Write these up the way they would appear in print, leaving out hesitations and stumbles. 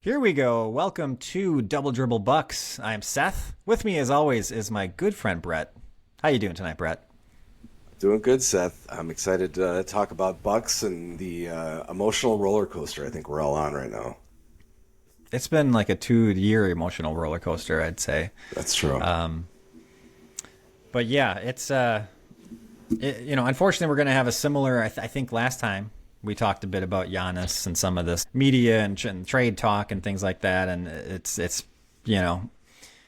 Here we go. Welcome to Double Dribble Bucks. I'm Seth. With me, as always, is my good friend Brett. How you doing tonight, Brett? Doing good, Seth. I'm excited to talk about Bucks and the emotional roller coaster I think we're all on right now. It's been like a 2 year emotional roller coaster, I'd say. That's true. But yeah, unfortunately, we're going to have a similar. I think last time we talked a bit about Giannis and some of this media and trade talk and things like that, and it's you know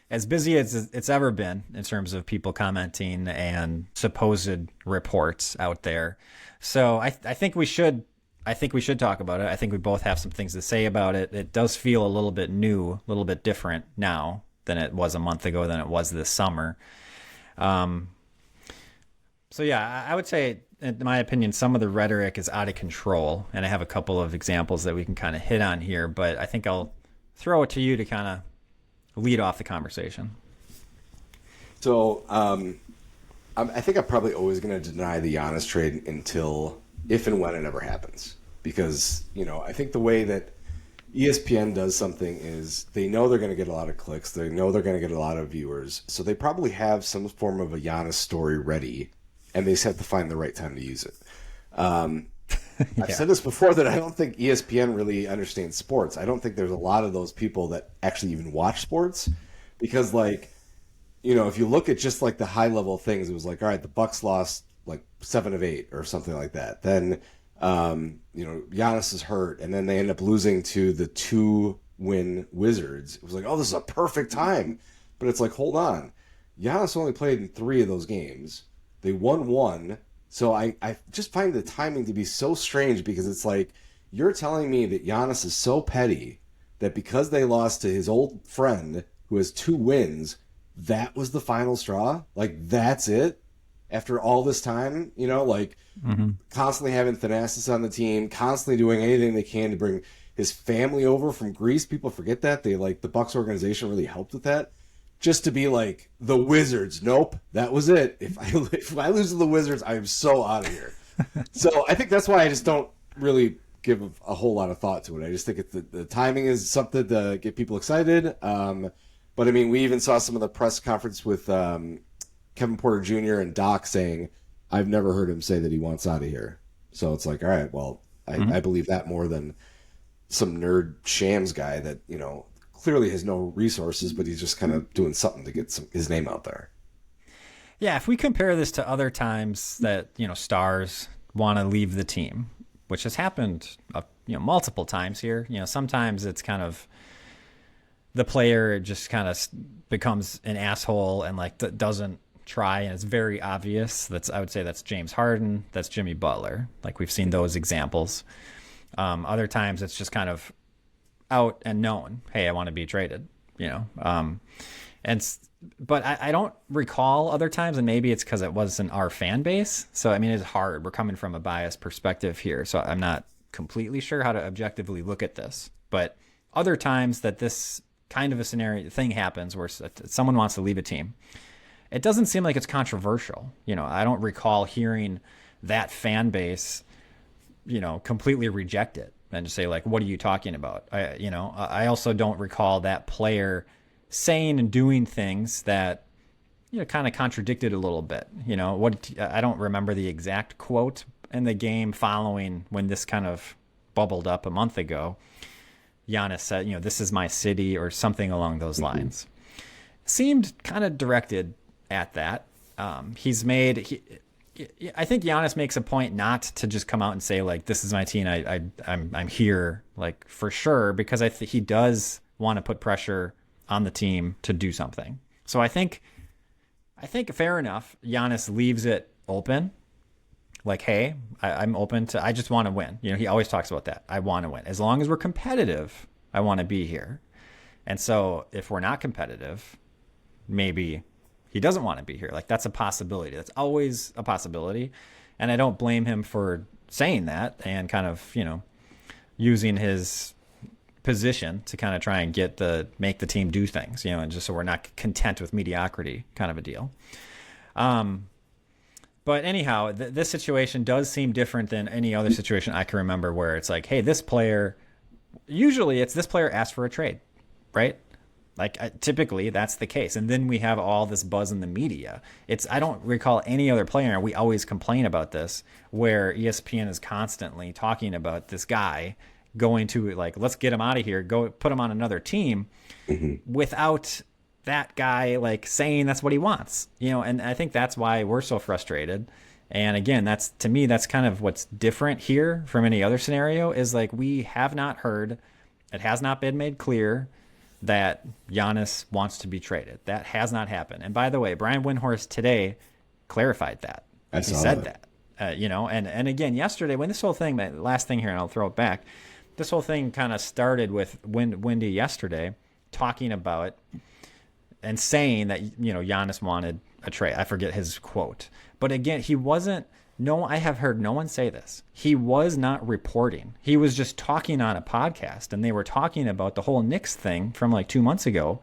as busy as it's ever been in terms of people commenting and supposed reports out there. So I think we should. I think we should talk about it. I think we both have some things to say about it. It does feel a little bit new, a little bit different now than it was a month ago, than it was this summer. Um, so yeah, I would say, in my opinion, some of the rhetoric is out of control, and I have a couple of examples that we can kind of hit on here. But I think I'll throw it to you to kind of lead off the conversation. So I think I'm probably always going to deny the Giannis trade until if and when it ever happens. Because, I think the way that ESPN does something is they know they're going to get a lot of clicks. They know they're going to get a lot of viewers. So they probably have some form of a Giannis story ready, and they just have to find the right time to use it. Yeah. I've said this before that I don't think ESPN really understands sports. I don't think there's a lot of those people that actually even watch sports because, if you look at just like the high level things, it was like, all right, the Bucks lost like 7 of 8 or something like that. Then, Giannis is hurt, and then they end up losing to the 2-win Wizards. It was like, oh, this is a perfect time. But it's like, hold on. Giannis only played in 3 of those games. They won 1. So I just find the timing to be so strange because it's like, you're telling me that Giannis is so petty that because they lost to his old friend who has 2 wins, that was the final straw? Like, that's it? After all this time, constantly having Thanasis on the team, constantly doing anything they can to bring his family over from Greece. People forget that. The Bucks organization really helped with that. Just to be like, the Wizards, nope, that was it. If I lose to the Wizards, I am so out of here. So I think that's why I just don't really give a whole lot of thought to it. I just think the timing is something to get people excited. But I mean, we even saw some of the press conference with Kevin Porter Jr. and Doc saying, I've never heard him say that he wants out of here. So it's like, all right, well, I believe that more than some nerd shams guy that, clearly has no resources, but he's just kind of doing something to get his name out there. Yeah, if we compare this to other times that, stars want to leave the team, which has happened, multiple times here. Sometimes it's kind of the player just kind of becomes an asshole and doesn't try, and it's very obvious. I would say that's James Harden, that's Jimmy Butler. Like, we've seen those examples. Other times it's just kind of out and known, hey, I want to be traded, but I don't recall other times, and maybe it's because it wasn't our fan base. So I mean, it's hard. We're coming from a biased perspective here, so I'm not completely sure how to objectively look at this. But other times that this kind of a scenario thing happens where someone wants to leave a team, it doesn't seem like it's controversial. I don't recall hearing that fan base, completely reject it and just say, like, what are you talking about? I also don't recall that player saying and doing things that, kind of contradicted a little bit. I don't remember the exact quote in the game following when this kind of bubbled up a month ago. Giannis said, this is my city, or something along those lines. Seemed kind of directed at that. I think Giannis makes a point not to just come out and say, like, this is my team. I'm here, like, for sure, because he does want to put pressure on the team to do something. So I think fair enough. Giannis leaves it open. Like, hey, I'm open to. I just want to win. He always talks about that. I want to win. As long as we're competitive, I want to be here. And so if we're not competitive, maybe he doesn't want to be here. Like, that's a possibility. That's always a possibility. And I don't blame him for saying that and kind of, using his position to kind of try and make the team do things, and just so we're not content with mediocrity, kind of a deal. But anyhow, this situation does seem different than any other situation I can remember where it's like, hey, this player Usually it's this player asked for a trade, right? Like typically that's the case, and then we have all this buzz in the media. It's I don't recall any other player. We always complain about this, where ESPN is constantly talking about this guy going to like let's get him out of here, go put him on another team, without that guy like saying that's what he wants, And I think that's why we're so frustrated. And again, that's to me that's kind of what's different here from any other scenario is like we have not heard, it has not been made clear that Giannis wants to be traded. That has not happened. And by the way, Brian Windhorst today clarified that. He said that. And again, yesterday when this whole thing, last thing here, and I'll throw it back, this whole thing kind of started with Wendy yesterday talking about and saying that, Giannis wanted a trade. I forget his quote. But again, I have heard no one say this. He was not reporting. He was just talking on a podcast, and they were talking about the whole Knicks thing from like 2 months ago.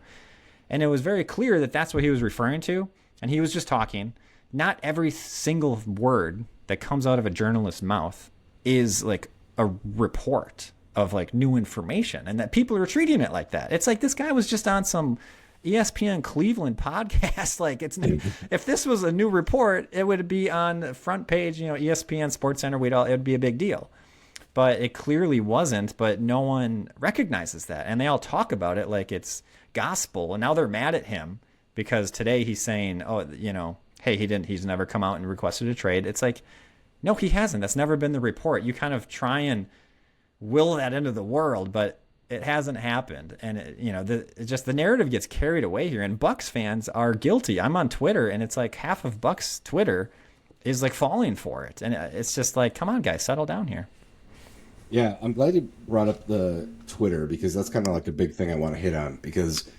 And it was very clear that that's what he was referring to. And he was just talking. Not every single word that comes out of a journalist's mouth is like a report of like new information, and that people are treating it like that. It's like this guy was just on some ESPN Cleveland podcast. Like if this was a new report, it would be on the front page, ESPN Sports Center. It would be a big deal, but it clearly wasn't. But no one recognizes that, and they all talk about it like it's gospel. And now they're mad at him because today he's saying, "Oh, hey, he's never come out and requested a trade." It's like, no, he hasn't. That's never been the report. You kind of try and will that into the world, but it hasn't happened. And the narrative gets carried away here, and Bucks fans are guilty. I'm on Twitter, and it's like half of Bucks Twitter is like falling for it, and it's just like, come on, guys, settle down here. Yeah, I'm glad you brought up the Twitter, because that's kind of like a big thing I want to hit on. Because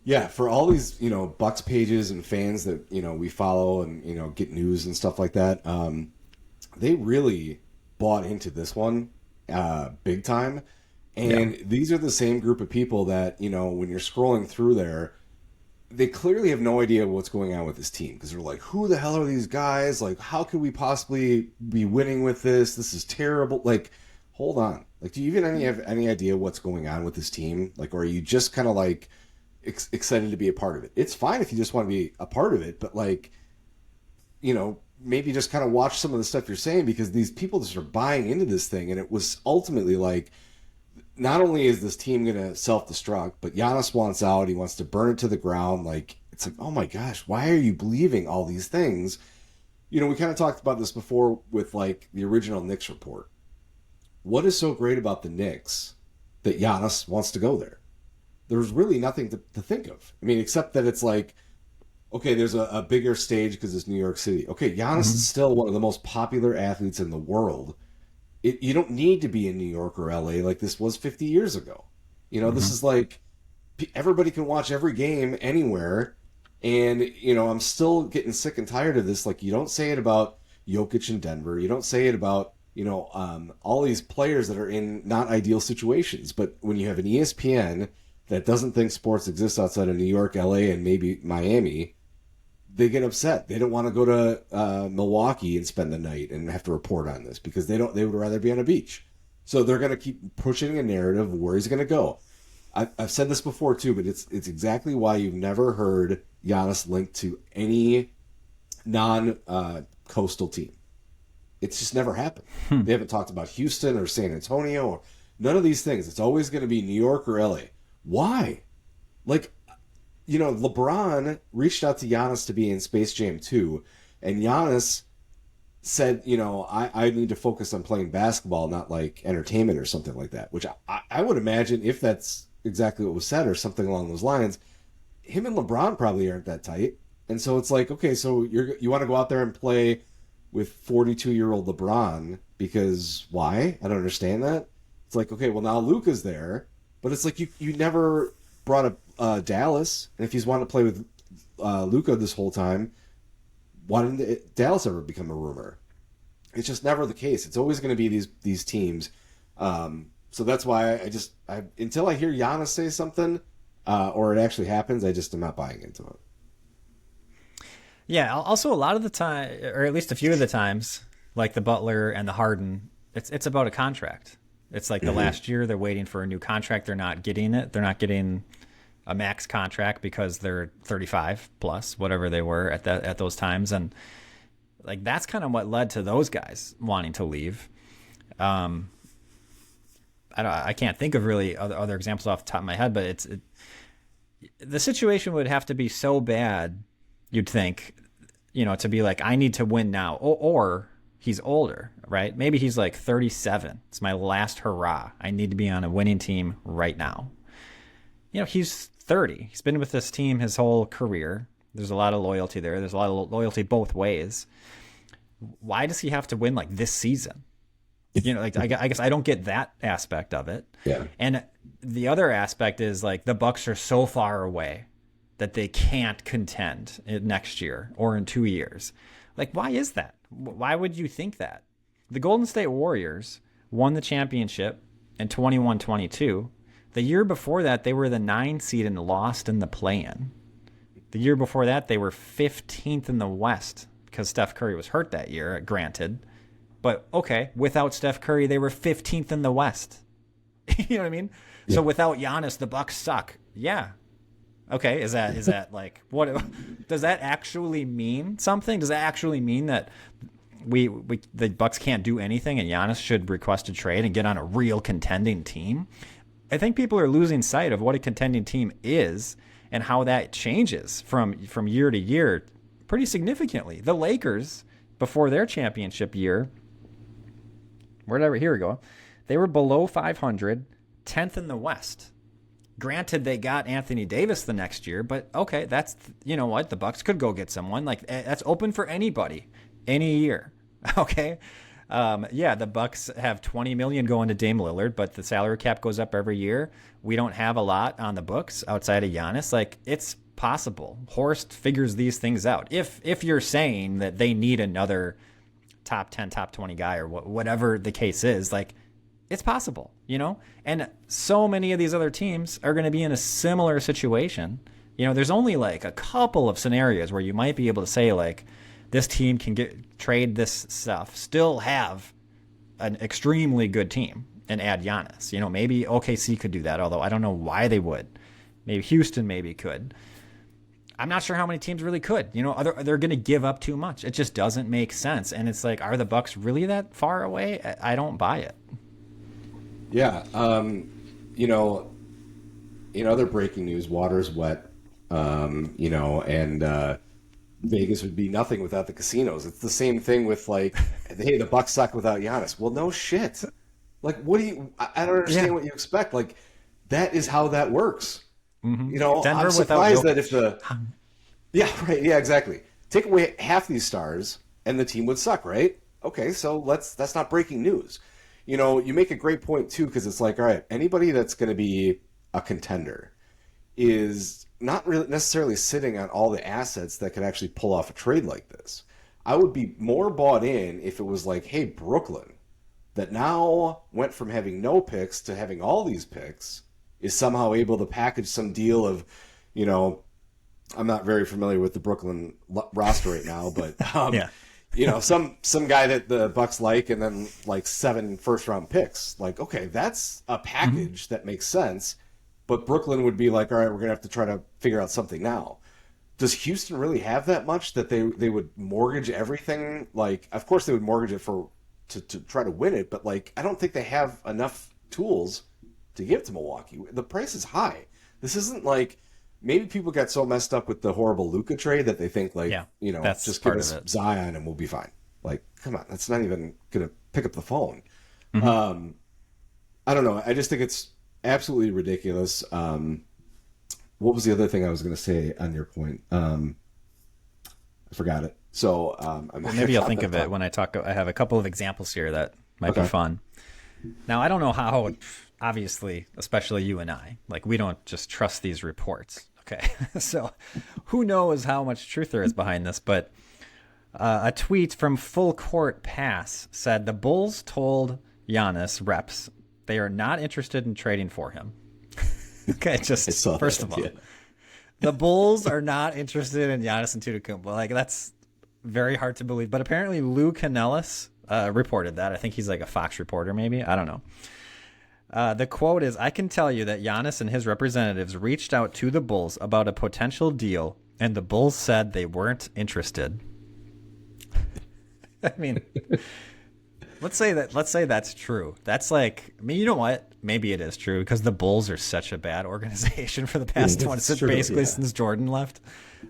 yeah, for all these Bucks pages and fans that we follow and get news and stuff like that, they really bought into this one big time. And these are the same group of people that, when you're scrolling through there, they clearly have no idea what's going on with this team, because they're like, who the hell are these guys? Like, how could we possibly be winning with this? This is terrible. Like, hold on. Like, do you even have any idea what's going on with this team? Like, or are you just kind of like excited to be a part of it? It's fine if you just want to be a part of it, but like, maybe just kind of watch some of the stuff you're saying, because these people just are buying into this thing. And it was ultimately like, not only is this team going to self-destruct, but Giannis wants out. He wants to burn it to the ground. Like, it's like, oh my gosh, why are you believing all these things? We kind of talked about this before with like the original Knicks report. What is so great about the Knicks that Giannis wants to go there? There's really nothing to think of. I mean, except that it's like, okay, there's a bigger stage because it's New York City. Okay, Giannis is still one of the most popular athletes in the world. You don't need to be in New York or LA like this was 50 years ago. This is like everybody can watch every game anywhere. And, I'm still getting sick and tired of this. Like, you don't say it about Jokic in Denver. You don't say it about, all these players that are in not ideal situations. But when you have an ESPN that doesn't think sports exists outside of New York, LA, and maybe Miami, they get upset. They don't want to go to Milwaukee and spend the night and have to report on this, because they would rather be on a beach. So they're going to keep pushing a narrative of where he's going to go. I've said this before too, but it's exactly why you've never heard Giannis linked to any non-coastal team. It's just never happened. They haven't talked about Houston or San Antonio or none of these things. It's always going to be New York or LA. Why? Like, LeBron reached out to Giannis to be in Space Jam 2, and Giannis said, I need to focus on playing basketball, not like entertainment or something like that, which I would imagine, if that's exactly what was said or something along those lines, him and LeBron probably aren't that tight. And so it's like, okay, so you want to go out there and play with 42-year-old LeBron, because why? I don't understand that. It's like, okay, well, now Luka's there, but it's like you never brought up Dallas, and if he's wanted to play with Luka this whole time, why didn't Dallas ever become a rumor? It's just never the case. It's always going to be these teams. So that's why I until I hear Giannis say something or it actually happens, I just am not buying into it. Yeah. Also, a lot of the time, or at least a few of the times, like the Butler and the Harden, it's about a contract. It's like the last year they're waiting for a new contract. They're not getting it. They're not getting a max contract because they're 35 plus, whatever they were at those times. And like, that's kind of what led to those guys wanting to leave. I can't think of really other examples off the top of my head, but the situation would have to be so bad, you'd think, to be like, I need to win now, or he's older, right? Maybe he's like 37. It's my last hurrah. I need to be on a winning team right now. He's 30. He's been with this team his whole career. There's a lot of loyalty there. There's a lot of loyalty both ways. Why does he have to win like this season? Like, I guess I don't get that aspect of it. Yeah. And the other aspect is like the Bucks are so far away that they can't contend next year or in 2 years. Like, why is that? Why would you think that? The Golden State Warriors won the championship in 21-22. The year before that, they were the 9 seed and lost in the play-in. The year before that, they were 15th in the West because Steph Curry was hurt that year, granted. But okay, without Steph Curry, they were 15th in the West. You know what I mean? Yeah. So without Giannis, the Bucks suck. Yeah. Okay, is that like, what does that actually mean something? Does that actually mean that the Bucks can't do anything and Giannis should request a trade and get on a real contending team? I think people are losing sight of what a contending team is and how that changes from year to year pretty significantly. The Lakers, before their championship year, here we go, they were below 500, 10th in the West. Granted, they got Anthony Davis the next year, but okay, that's, the Bucks could go get someone. Like, that's open for anybody, any year. Okay. The Bucks have $20 million going to Dame Lillard, but the salary cap goes up every year. We don't have a lot on the books outside of Giannis. Like, it's possible. Horst figures these things out. If you're saying that they need another top 10, top 20 guy or whatever the case is, like, it's possible, and so many of these other teams are going to be in a similar situation. There's only like a couple of scenarios where you might be able to say like, this team can trade this stuff, still have an extremely good team and add Giannis. Maybe OKC could do that, although I don't know why they would. Maybe Houston maybe could. I'm not sure how many teams really could. They're going to give up too much. It just doesn't make sense. And it's like, are the Bucks really that far away? I don't buy it. Yeah. In other breaking news, water's wet, and Vegas would be nothing without the casinos. It's the same thing with like, hey, the Bucks suck without Giannis. Well, no shit. Like, I don't understand what you expect. Like, that is how that works. Mm-hmm. I'm surprised that yeah, exactly. Take away half these stars and the team would suck, right? Okay, so that's not breaking news. You make a great point too, because it's like, all right, anybody that's going to be a contender is not really necessarily sitting on all the assets that could actually pull off a trade like this. I would be more bought in if it was like, hey, Brooklyn, that now went from having no picks to having all these picks, is somehow able to package some deal of, I'm not very familiar with the Brooklyn roster right now, but some guy that the Bucks like, and then like 7 first-round picks. Like, okay, that's a package that makes sense, but Brooklyn would be like, all right, we're going to have to try to figure out something now. Does Houston really have that much that they would mortgage everything? Like, of course they would mortgage it to try to win it, but like, I don't think they have enough tools to give to Milwaukee. The price is high. This isn't like, maybe people got so messed up with the horrible Luka trade that they think like, just give us Zion and we'll be fine. Like, come on, that's not even going to pick up the phone. Mm-hmm. I don't know. I just think it's absolutely ridiculous. What was the other thing I was going to say on your point? I forgot it. So maybe I'll think of it when I talk. I have a couple of examples here that might be fun. Now, I don't know how, obviously, especially you and I, like, we don't just trust these reports. Okay. So who knows how much truth there is behind this, but a tweet from Full Court Pass said the Bulls told Giannis reps they are not interested in trading for him. Okay, first of all, the Bulls are not interested in Giannis Antetokounmpo. Like, that's very hard to believe. But apparently Lou Canellis reported that. I think he's like a Fox reporter, maybe. I don't know. The quote is, "I can tell you that Giannis and his representatives reached out to the Bulls about a potential deal, and the Bulls said they weren't interested." I mean, let's say that's true. That's like, I mean, you know what? Maybe it is true because the Bulls are such a bad organization for the past since Jordan left,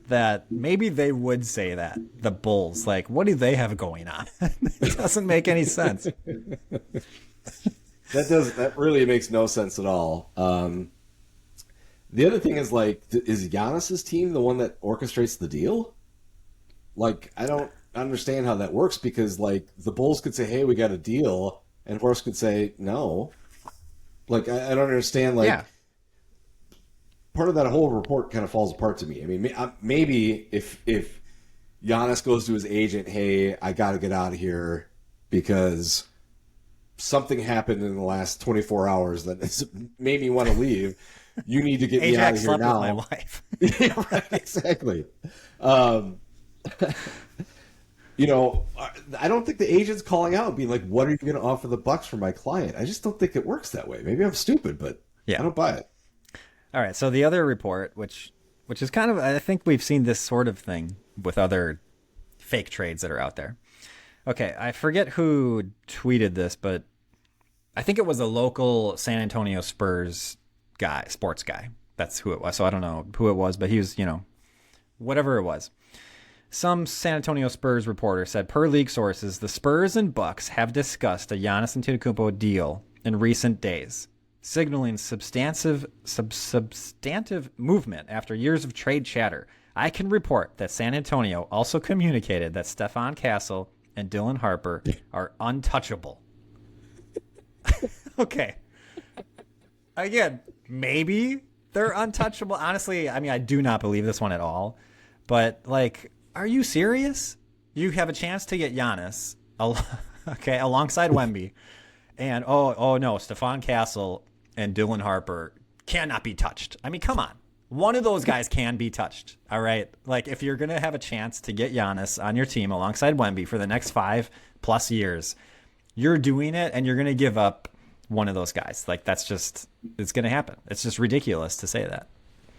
that maybe they would say that. The Bulls, like, what do they have going on? It doesn't make any sense. That really makes no sense at all. The other thing is, like, is Giannis's team the one that orchestrates the deal? Like, I don't understand how that works because, like, the Bulls could say, "Hey, we got a deal," and Horst could say no. Like, I don't understand. Like, Yeah. part of that whole report kind of falls apart to me. I mean, maybe if Giannis goes to his agent, "Hey, I got to get out of here because something happened in the last 24 hours that has made me want to leave. You need to get me out of here now." With my wife. Yeah, right, exactly. I don't think the agent's calling out and being like, "What are you going to offer the Bucks for my client?" I just don't think it works that way. Maybe I'm stupid, but Yeah. I don't buy it. All right. So the other report, which is kind of, I think we've seen this sort of thing with other fake trades that are out there. Okay, I forget who tweeted this, but I think it was a local San Antonio Spurs guy, sports guy. That's who it was. So I don't know who it was, but he was, whatever it was. Some San Antonio Spurs reporter said, per league sources, the Spurs and Bucks have discussed a Giannis Antetokounmpo deal in recent days, signaling substantive movement after years of trade chatter. I can report that San Antonio also communicated that Stephon Castle and Dylan Harper are untouchable. Okay. Again, maybe they're untouchable. Honestly, I mean, I do not believe this one at all. But, like, are you serious? You have a chance to get Giannis, alongside Wemby. And, oh no, Stephon Castle and Dylan Harper cannot be touched. I mean, come on. One of those guys can be touched, all right? Like, if you're going to have a chance to get Giannis on your team alongside Wemby for the next 5+ years, you're doing it and you're going to give up one of those guys. Like, that's just, it's going to happen. It's just ridiculous to say that.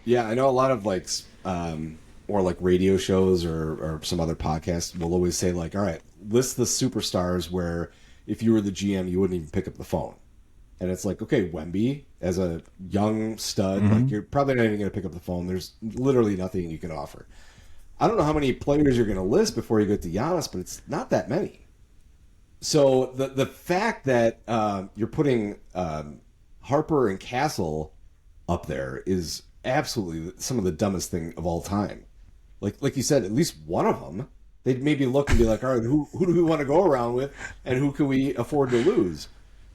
Yeah, I know a lot of, like, or like radio shows or some other podcasts will always say, like, all right, list the superstars where if you were the GM, you wouldn't even pick up the phone. And it's like, okay, Wemby, as a young stud, like, you're probably not even going to pick up the phone. There's literally nothing you can offer. I don't know how many players you're going to list before you get to Giannis, but it's not that many. So the fact that you're putting Harper and Castle up there is absolutely some of the dumbest thing of all time. Like you said, at least one of them, they'd maybe look and be like, all right, who do we want to go around with, and who can we afford to lose?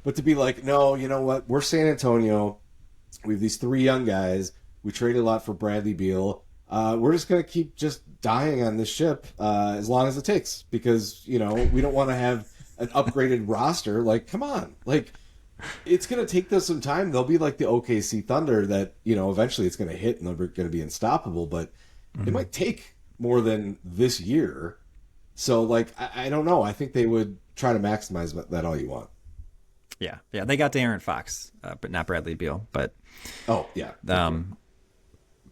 But to be like, no, you know what? We're San Antonio. We have these 3 young guys. We traded a lot for Bradley Beal. We're just going to keep just dying on this ship as long as it takes because, we don't want to have an upgraded roster. Like, come on. Like, it's going to take them some time. They'll be like the OKC Thunder that, eventually it's going to hit and they're going to be unstoppable. But it might take more than this year. So, like, I don't know. I think they would try to maximize that all you want. Yeah. They got De'Aaron Fox, but not Bradley Beal. But yeah.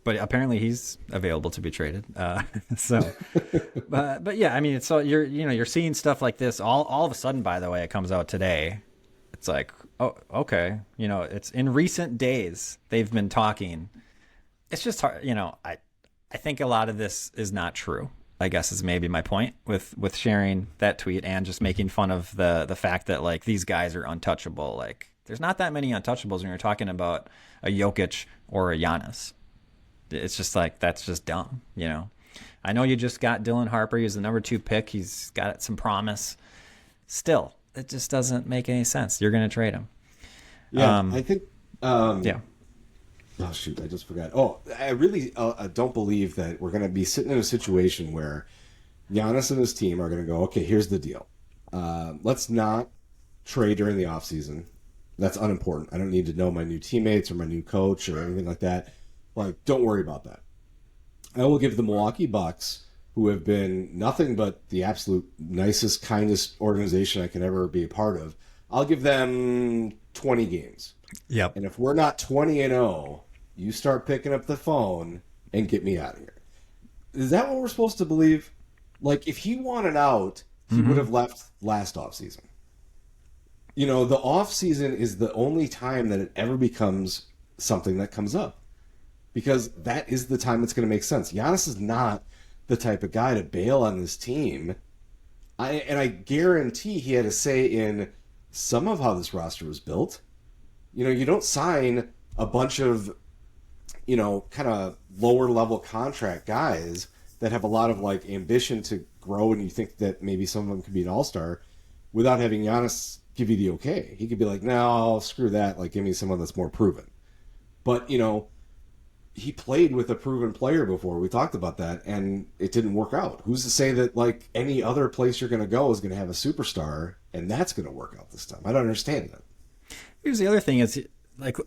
But apparently he's available to be traded. But yeah, I mean, so you're seeing stuff like this all of a sudden. By the way, it comes out today. It's like, oh, okay, it's in recent days they've been talking. It's just hard, I think a lot of this is not true. I guess is maybe my point with sharing that tweet and just making fun of the fact that, like, these guys are untouchable. Like, there's not that many untouchables when you're talking about a Jokic or a Giannis. It's just like, that's just dumb, I know you just got Dylan Harper. He's the number 2 pick. He's got some promise. Still, it just doesn't make any sense. You're going to trade him. Yeah, I think. Yeah. Oh, shoot, I just forgot. Oh, I really don't believe that we're going to be sitting in a situation where Giannis and his team are going to go, okay, here's the deal. Let's not trade during the offseason. That's unimportant. I don't need to know my new teammates or my new coach or anything like that. Like, don't worry about that. I will give the Milwaukee Bucks, who have been nothing but the absolute nicest, kindest organization I can ever be a part of, I'll give them 20 games. Yep. And if we're not 20-0, you start picking up the phone and get me out of here. Is that what we're supposed to believe? Like, if he wanted out, he would have left last offseason. The offseason is the only time that it ever becomes something that comes up. Because that is the time it's going to make sense. Giannis is not the type of guy to bail on this team. I guarantee he had a say in some of how this roster was built. You don't sign a bunch of, kind of lower level contract guys that have a lot of like ambition to grow, and you think that maybe some of them could be an all-star without having Giannis give you the okay. He could be like, no, screw that. Like, give me someone that's more proven. But, he played with a proven player before. We talked about that, and it didn't work out. Who's to say that like any other place you're going to go is going to have a superstar, and that's going to work out this time? I don't understand that. Here's the other thing is like,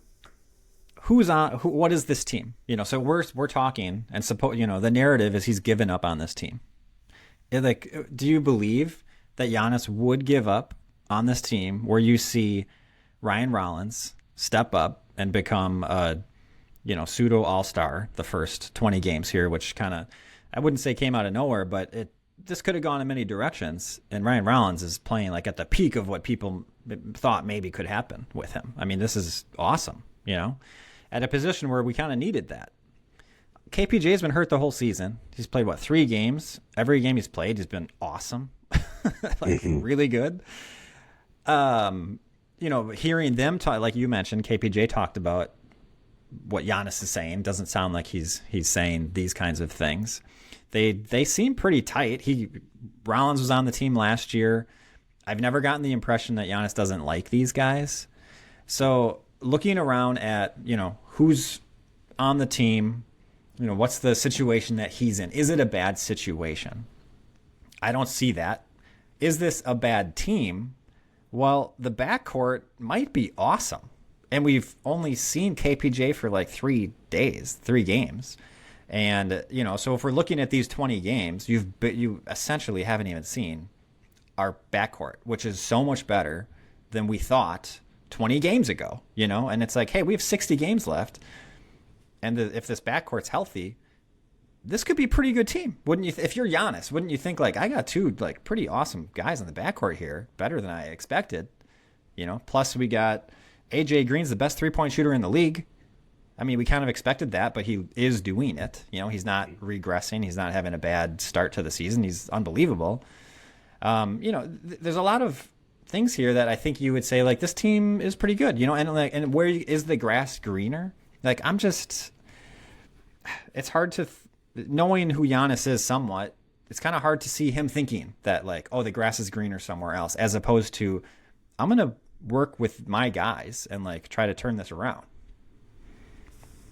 what is this team? So we're talking, and the narrative is he's given up on this team. Do you believe that Giannis would give up on this team where you see Ryan Rollins step up and become a pseudo all-star the first 20 games here, which kind of, I wouldn't say came out of nowhere, but this could have gone in many directions. And Ryan Rollins is playing like at the peak of what people thought maybe could happen with him. I mean, this is awesome, at a position where we kind of needed that. KPJ has been hurt the whole season. He's played, 3 games? Every game he's played, he's been awesome. Really good. Hearing them talk, like you mentioned, KPJ talked about what Giannis is saying. Doesn't sound like he's saying these kinds of things. They seem pretty tight. Rollins was on the team last year. I've never gotten the impression that Giannis doesn't like these guys. So looking around at, who's on the team, what's the situation that he's in? Is it a bad situation? I don't see that. Is this a bad team? Well, the backcourt might be awesome. And we've only seen KPJ for like 3 games. And, so if we're looking at these 20 games, you essentially haven't even seen our backcourt, which is so much better than we thought 20 games ago, and it's like, hey, we have 60 games left. And if this backcourt's healthy, this could be a pretty good team. Wouldn't you? If you're Giannis, wouldn't you think like, I got 2 like pretty awesome guys in the backcourt here, better than I expected, plus we got AJ Green's the best 3-point shooter in the league. I mean, we kind of expected that, but he is doing it. He's not regressing. He's not having a bad start to the season. He's unbelievable. There's a lot of things here that I think you would say like this team is pretty good. And where is the grass greener? Like it's hard to knowing who Giannis is somewhat. It's kind of hard to see him thinking that like, oh, the grass is greener somewhere else, as opposed to I'm gonna work with my guys and like try to turn this around.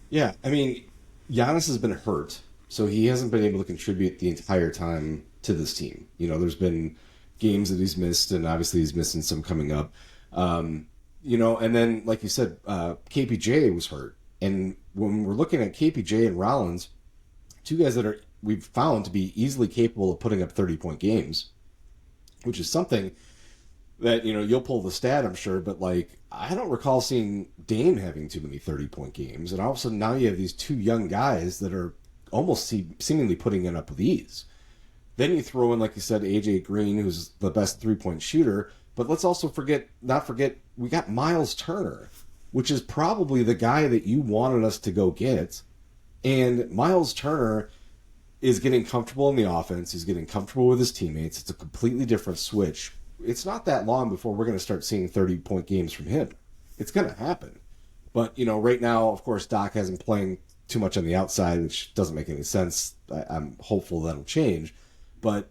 Yeah, I mean, Giannis has been hurt, so he hasn't been able to contribute the entire time to this team. There's been games that he's missed, and obviously he's missing some coming up. And then, like you said, KPJ was hurt. And when we're looking at KPJ and Rollins, 2 guys that we've found to be easily capable of putting up 30-point games, which is something that, you'll pull the stat, I'm sure, but like, I don't recall seeing Dame having too many 30-point games. And all of a sudden now you have these 2 young guys that are almost seemingly putting it up with ease. Then you throw in, like you said, AJ Green, who's the best 3-point shooter. But let's also not forget, we got Miles Turner, which is probably the guy that you wanted us to go get. And Miles Turner is getting comfortable in the offense. He's getting comfortable with his teammates. It's a completely different switch. It's not that long before we're going to start seeing 30-point games from him. It's going to happen. But, right now, of course, Doc hasn't playing too much on the outside, which doesn't make any sense. I'm hopeful that'll change. But,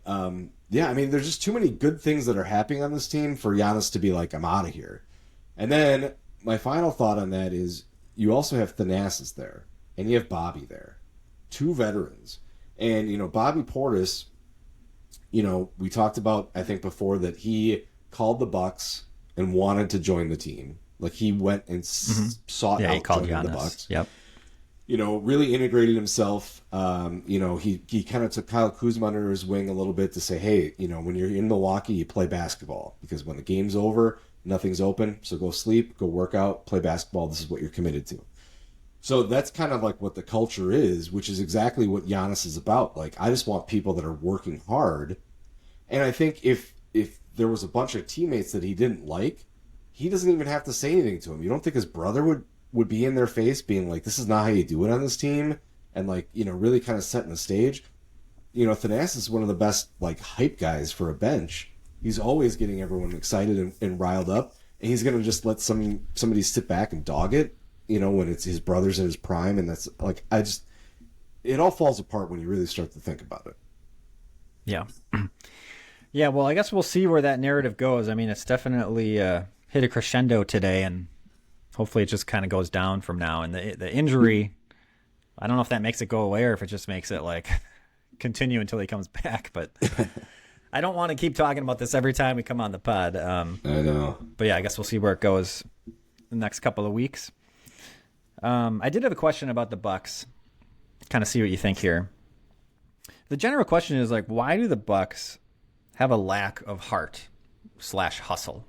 yeah, I mean, there's just too many good things that are happening on this team for Giannis to be like, I'm out of here. And then my final thought on that is you also have Thanasis there, and you have Bobby there. 2 veterans. And, Bobby Portis, we talked about, I think before, that he called the Bucks and wanted to join the team. Like, he went and sought out joining the Bucks. Yep. Really integrated himself. He kind of took Kyle Kuzma under his wing a little bit to say, hey, when you're in Milwaukee, you play basketball. Because when the game's over, nothing's open, so go sleep, go work out, play basketball. This is what you're committed to. So that's kind of like what the culture is, which is exactly what Giannis is about. Like, I just want people that are working hard. And I think if there was a bunch of teammates that he didn't like, he doesn't even have to say anything to him. You don't think his brother would be in their face being like, this is not how you do it on this team, and like, really kind of setting the stage. Thanasis is one of the best like hype guys for a bench. He's always getting everyone excited and riled up, and he's gonna just let somebody sit back and dog it, when it's his brother's in his prime, and that's like, it all falls apart when you really start to think about it. Yeah. Yeah, well, I guess we'll see where that narrative goes. I mean, it's definitely hit a crescendo today, and hopefully it just kind of goes down from now. And the injury, I don't know if that makes it go away or if it just makes it like continue until he comes back. But I don't want to keep talking about this every time we come on the pod. I know. But yeah, I guess we'll see where it goes the next couple of weeks. I did have a question about the Bucks. Kind of see what you think here. The general question is like, why do the Bucks have a lack of heart / hustle?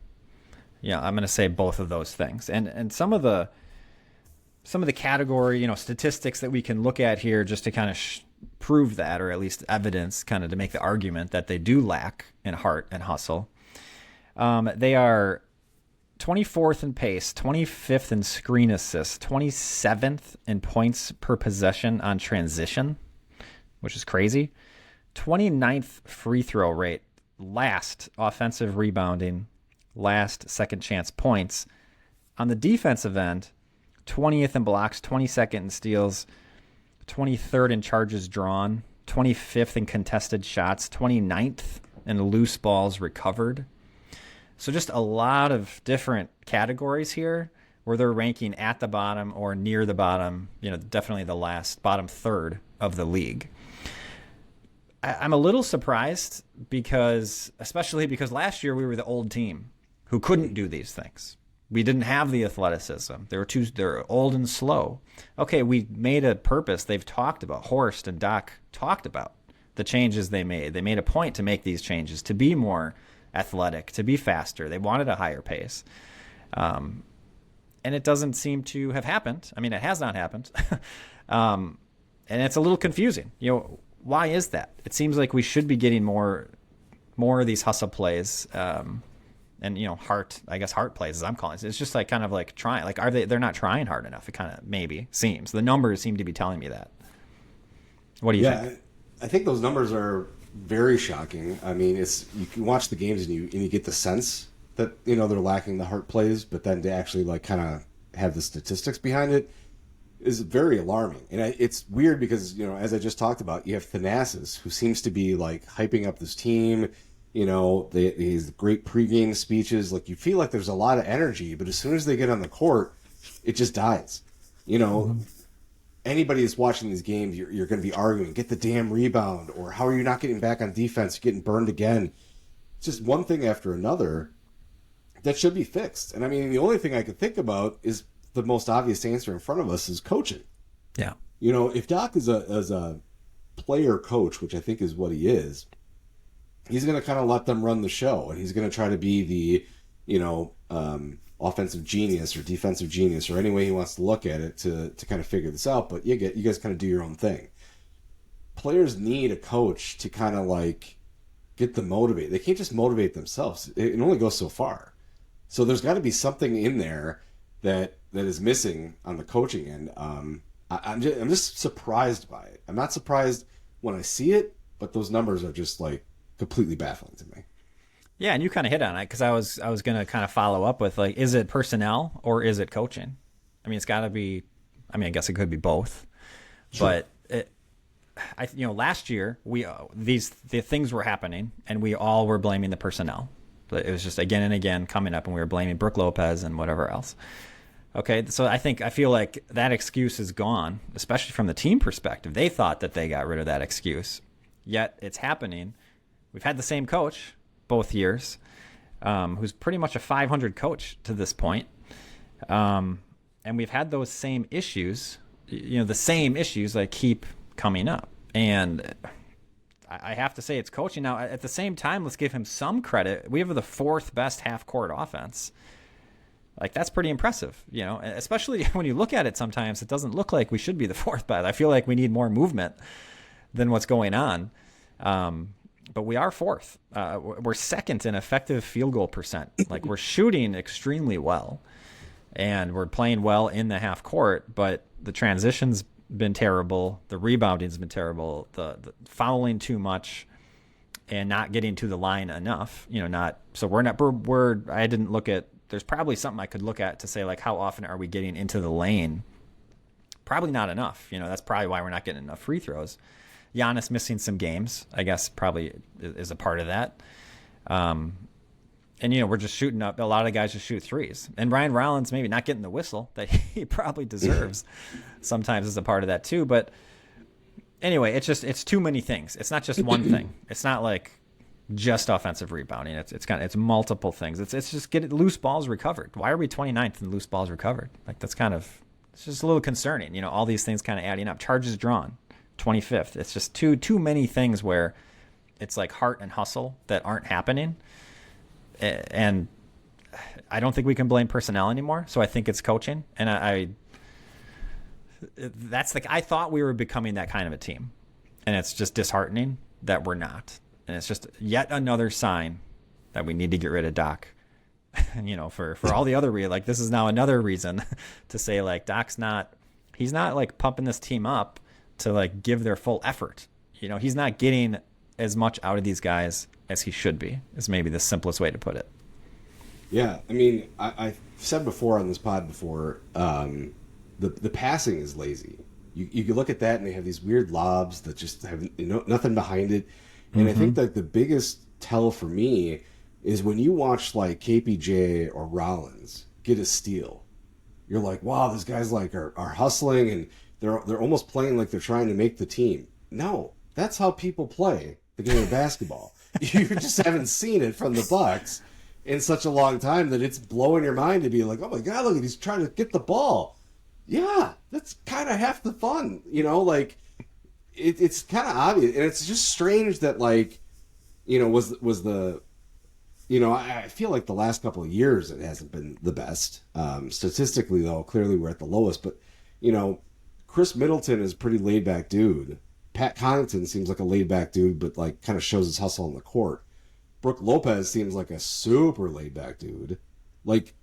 Yeah, I'm going to say both of those things. And some of the category, statistics that we can look at here just to kind of prove that, or at least evidence kind of to make the argument that they do lack in heart and hustle. They are 24th in pace, 25th in screen assists, 27th in points per possession on transition, which is crazy. 29th free throw rate, last offensive rebounding, last second chance points. On the defensive end, 20th in blocks, 22nd in steals, 23rd in charges drawn, 25th in contested shots, 29th in loose balls recovered. So just a lot of different categories here where they're ranking at the bottom or near the bottom, definitely the bottom third of the league. I'm a little surprised especially because last year we were the old team who couldn't do these things. We didn't have the athleticism. They're old and slow. Okay, we made a purpose. They've talked about, Horst and Doc talked about the changes they made. They made a point to make these changes, to be more athletic, to be faster. They wanted a higher pace. And it doesn't seem to have happened. I mean, it has not happened. And it's a little confusing. Why is that? It seems like we should be getting more of these hustle plays. And heart plays, as I'm calling it. It's just like kind of like trying, like they're not trying hard enough. It kind of maybe seems. The numbers seem to be telling me that. What do you think? I think those numbers are very shocking. I mean, you can watch the games and you get the sense that they're lacking the heart plays, but then to actually like kind of have the statistics behind it is very alarming. And it's weird because as I just talked about, you have Thanasis, who seems to be like hyping up this team. These great pregame speeches. Like, you feel like there's a lot of energy, but as soon as they get on the court, it just dies. Anybody that's watching these games, you're going to be arguing, get the damn rebound, or how are you not getting back on defense? You're getting burned again. It's just one thing after another that should be fixed. And I mean, the only thing I could think about is the most obvious answer in front of us is coaching. Yeah. If Doc is a player coach, which I think is what he is, he's going to kind of let them run the show, and he's going to try to be the, offensive genius or defensive genius, or any way he wants to look at it to kind of figure this out. But you guys kind of do your own thing. Players need a coach to kind of like get them motivated. They can't just motivate themselves. It only goes so far. So there's got to be something in there that is missing on the coaching end. I'm just surprised by it. I'm not surprised when I see it, but those numbers are just like completely baffling to me. Yeah, and you kind of hit on it because I was going to kind of follow up with like, is it personnel or is it coaching? I mean, it's got to be. I mean, I guess it could be both. Sure. But last year the things were happening and we all were blaming the personnel. But it was just again and again coming up, and we were blaming Brook Lopez and whatever else. Okay, so I feel like that excuse is gone, especially from the team perspective. They thought that they got rid of that excuse, yet it's happening. We've had the same coach both years, who's pretty much a 500 coach to this point. And we've had those same issues, the same issues that keep coming up. And I have to say it's coaching. Now, at the same time, let's give him some credit. We have the fourth best half-court offense. Like, that's pretty impressive, especially when you look at it sometimes, it doesn't look like we should be the fourth best. I feel like we need more movement than what's going on. But we are fourth. We're second in effective field goal percent. Like, we're shooting extremely well, and we're playing well in the half court, but the transition's been terrible. The rebounding's been terrible. The fouling too much and not getting to the line enough, I didn't look at, there's probably something I could look at to say, like, how often are we getting into the lane? Probably not enough. That's probably why we're not getting enough free throws. Giannis missing some games, I guess, probably is a part of that. And, we're just shooting up. A lot of guys just shoot threes. And Ryan Rollins maybe not getting the whistle that he probably deserves sometimes is a part of that too. But anyway, it's too many things. It's not just one thing. It's not like just offensive rebounding. It's multiple things. It's just get loose balls recovered. Why are we 29th in loose balls recovered? Like, it's just a little concerning. All these things kind of adding up. Charges drawn, 25th. It's just too many things where it's like heart and hustle that aren't happening. And I don't think we can blame personnel anymore. So I think it's coaching. And I thought we were becoming that kind of a team, and it's just disheartening that we're not. And it's just yet another sign that we need to get rid of Doc. For all the other like, this is now another reason to say, like, he's not like pumping this team up to like give their full effort. He's not getting as much out of these guys as he should be, is maybe the simplest way to put it. Yeah, I mean, I've said before on this pod before, the passing is lazy. You can look at that and they have these weird lobs that just have nothing behind it. And I think that the biggest tell for me is when you watch like KPJ or Rollins get a steal, you're like, wow, these guys like are hustling and they're almost playing like they're trying to make the team. No, that's how people play the game of basketball. You just haven't seen it from the Bucks in such a long time that it's blowing your mind to be like, oh my God, look, he's trying to get the ball. Yeah, that's kind of half the fun, like it's kind of obvious. And it's just strange that, like, was the, I feel like the last couple of years it hasn't been the best. Statistically, though, clearly we're at the lowest. But, Chris Middleton is a pretty laid back dude. Pat Connaughton seems like a laid back dude, but like kind of shows his hustle on the court. Brooke Lopez seems like a super laid back dude. Like,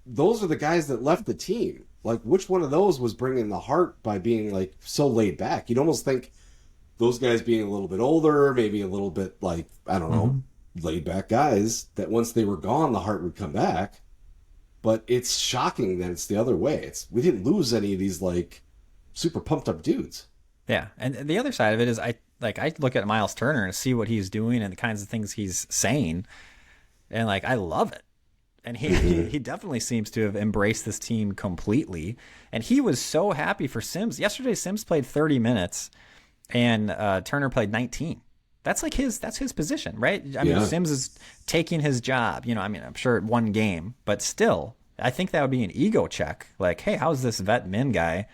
those are the guys that left the team. Like, which one of those was bringing the heart by being like so laid back? You'd almost think those guys being a little bit older, maybe a little bit like, I don't know, laid back guys, that once they were gone, the heart would come back. But it's shocking that it's the other way. We didn't lose any of these like super pumped up dudes. Yeah, and the other side of it is I look at Miles Turner and see what he's doing and the kinds of things he's saying, and like I love it. And he definitely seems to have embraced this team completely. And he was so happy for Sims. Yesterday, Sims played 30 minutes, and Turner played 19. That's his position, right? I mean, Sims is taking his job. I'm sure it one game, but still, I think that would be an ego check. Like, hey, how's this vet min guy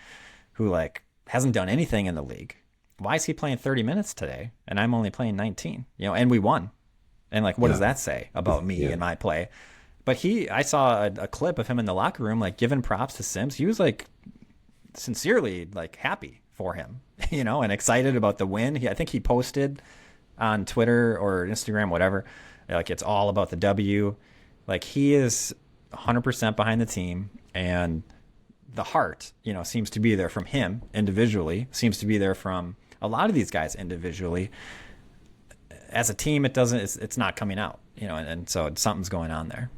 who like hasn't done anything in the league? Why is he playing 30 minutes today and I'm only playing 19? And we won. And like, what does that say about me and my play? But I saw a clip of him in the locker room, like giving props to Sims. He was like sincerely like happy for him, and excited about the win. I think he posted on Twitter or Instagram, whatever, like it's all about the W. Like, he is 100% behind the team, and the heart, seems to be there from him individually, seems to be there from a lot of these guys individually. As a team, it's not coming out, and so something's going on there.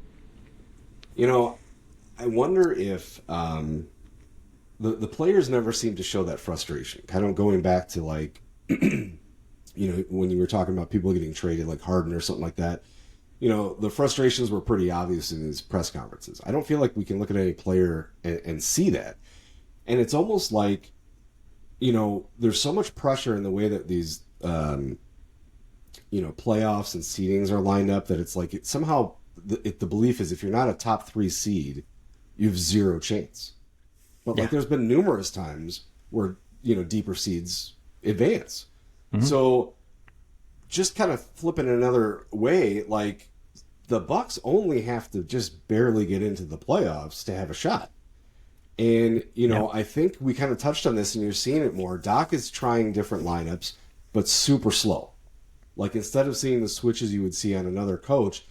I wonder if the players never seem to show that frustration. Kind of going back to like, when you were talking about people getting traded, like Harden or something like that. The frustrations were pretty obvious in these press conferences. I don't feel like we can look at any player and see that. And it's almost like, there's so much pressure in the way that these, playoffs and seedings are lined up that it's like somehow the belief is if you're not a top 3 seed, you have zero chance. But like there's been numerous times where, deeper seeds advance. Mm-hmm. So just kind of flipping another way, like the Bucks only have to just barely get into the playoffs to have a shot. And, I think we kind of touched on this and you're seeing it more. Doc is trying different lineups, but super slow. Like instead of seeing the switches you would see on another coach,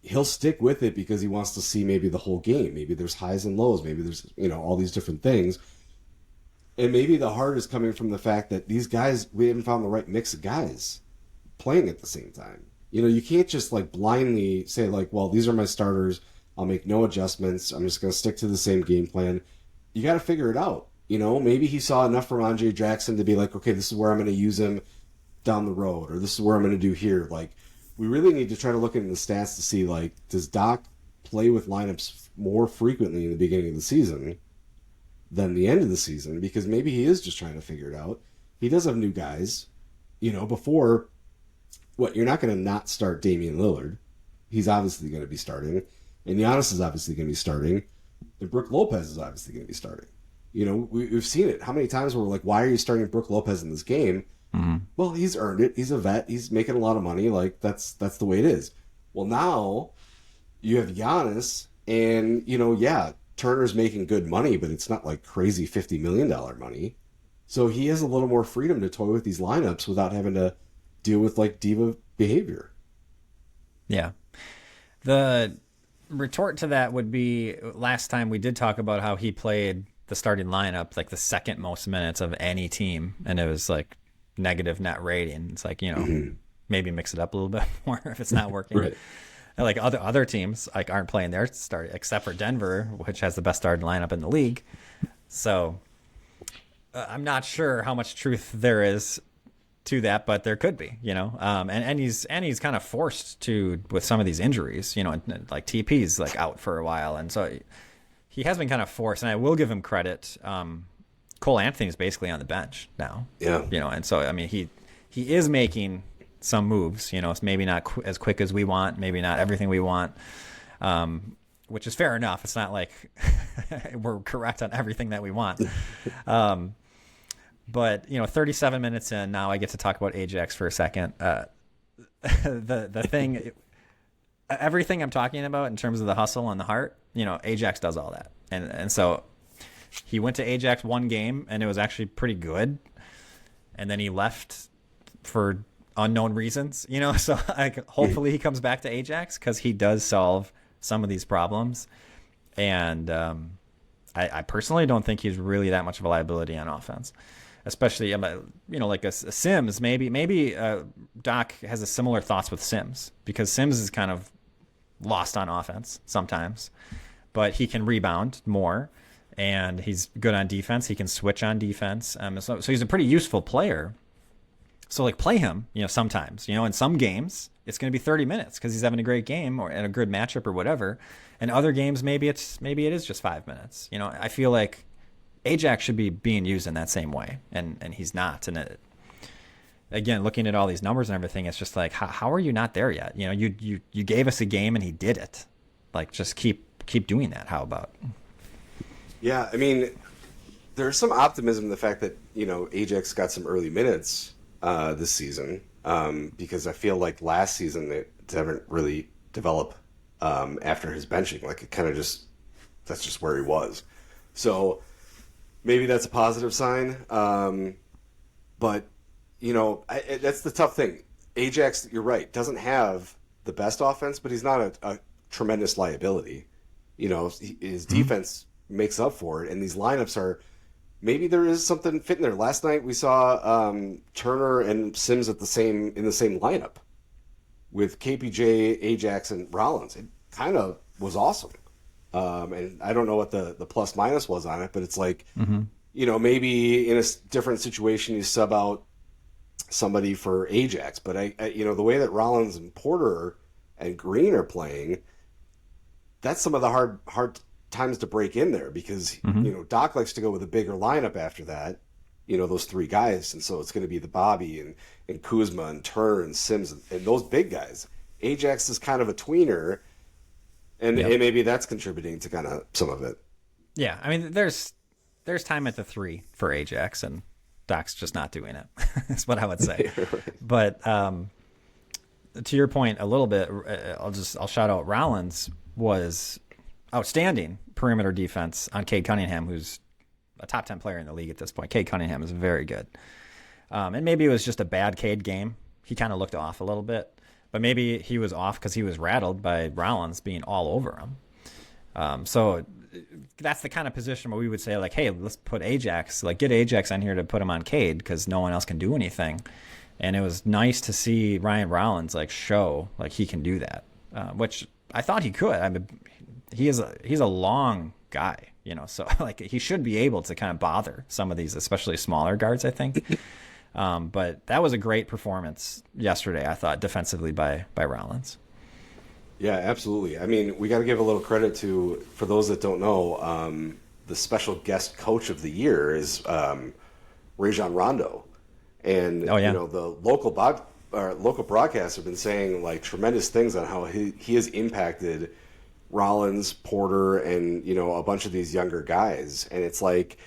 he'll stick with it because he wants to see maybe the whole game. Maybe there's highs and lows. Maybe there's, all these different things. And maybe the heart is coming from the fact that these guys, we haven't found the right mix of guys playing at the same time. You can't just like blindly say like, well, these are my starters. I'll make no adjustments. I'm just going to stick to the same game plan. You got to figure it out. Maybe he saw enough from Andre Jackson to be like, okay, this is where I'm going to use him down the road, or this is where I'm going to do here. Like, we really need to try to look into the stats to see, like, does Doc play with lineups more frequently in the beginning of the season than the end of the season? Because maybe he is just trying to figure it out. He does have new guys. Before, you're not going to not start Damian Lillard. He's obviously going to be starting. And Giannis is obviously going to be starting. And Brook Lopez is obviously going to be starting. We've seen it. How many times were we like, why are you starting Brook Lopez in this game? Mm-hmm. Well, he's earned it. He's a vet. He's making a lot of money. Like, that's the way it is. Well, now you have Giannis, and, Turner's making good money, but it's not like crazy $50 million money. So he has a little more freedom to toy with these lineups without having to deal with, like, diva behavior. Yeah. The retort to that would be, last time we did talk about how he played the starting lineup like the second most minutes of any team, and it was like negative net rating. It's like, maybe mix it up a little bit more if it's not working. Right. And like other teams like aren't playing their start, except for Denver, which has the best starting lineup in the league. So I'm not sure how much truth there is to that, but there could be, and he's kind of forced to with some of these injuries, like TP's like out for a while, and so he has been kind of forced. And I will give him credit. Cole Anthony's basically on the bench now. Yeah. And so I mean he is making some moves. It's maybe not as quick as we want, maybe not everything we want, which is fair enough. It's not like we're correct on everything that we want. But 37 minutes in, now I get to talk about Ajax for a second. The thing, everything I'm talking about in terms of the hustle and the heart, Ajax does all that, and so he went to Ajax one game and it was actually pretty good, and then he left for unknown reasons. So hopefully he comes back to Ajax because he does solve some of these problems, and I personally don't think he's really that much of a liability on offense. Especially, like a Sims, maybe Doc has a similar thoughts with Sims, because Sims is kind of lost on offense sometimes, but he can rebound more, and he's good on defense. He can switch on defense. So he's a pretty useful player. So like play him, sometimes, in some games it's going to be 30 minutes because he's having a great game or in a good matchup or whatever. And other games, maybe it is just 5 minutes. I feel like Ajax should be being used in that same way, and he's not. And again, looking at all these numbers and everything, it's just like, how are you not there yet? You gave us a game and he did it. Like, just keep doing that. How about? Yeah, I mean, there's some optimism in the fact that Ajax got some early minutes this season, because I feel like last season they haven't really developed after his benching. Like, it kind of that's just where he was. So maybe that's a positive sign. But, that's the tough thing. Ajax, you're right, doesn't have the best offense, but he's not a tremendous liability. His defense makes up for it, and these lineups are, maybe there is something fitting there. Last night we saw Turner and Sims in the same lineup with KPJ, Ajax, and Rollins. It kind of was awesome. And I don't know what the plus minus was on it, but it's like, maybe in a different situation you sub out somebody for Ajax. But I the way that Rollins and Porter and Green are playing, that's some of the hard times to break in there, because Doc likes to go with a bigger lineup after that. Those three guys, and so it's going to be the Bobby and Kuzma and Turner and Sims and those big guys. Ajax is kind of a tweener. And maybe that's contributing to kind of some of it. Yeah, I mean, there's time at the 3 for Ajax, and Doc's just not doing it. That's what I would say. Right. But to your point a little bit, I'll shout out Rollins was outstanding perimeter defense on Cade Cunningham, who's a top 10 player in the league at this point. Cade Cunningham is very good. And maybe it was just a bad Cade game. He kind of looked off a little bit, but maybe he was off because he was rattled by Rollins being all over him. So that's the kind of position where we would say, like, hey, let's put Ajax, like get Ajax on here to put him on Cade because no one else can do anything. And it was nice to see Ryan Rollins like show like he can do that, which I thought he could. I mean, he's a long guy, you know, so like he should be able to kind of bother some of these, especially smaller guards, I think. But that was a great performance yesterday, I thought, defensively by Rollins. Yeah, absolutely. I mean, we got to give a little credit to, for those that don't know, the special guest coach of the year is Rajon Rondo. And, oh, yeah. you know, the local broadcasts have been saying, like, tremendous things on how he has impacted Rollins, Porter, and, you know, a bunch of these younger guys. And it's like,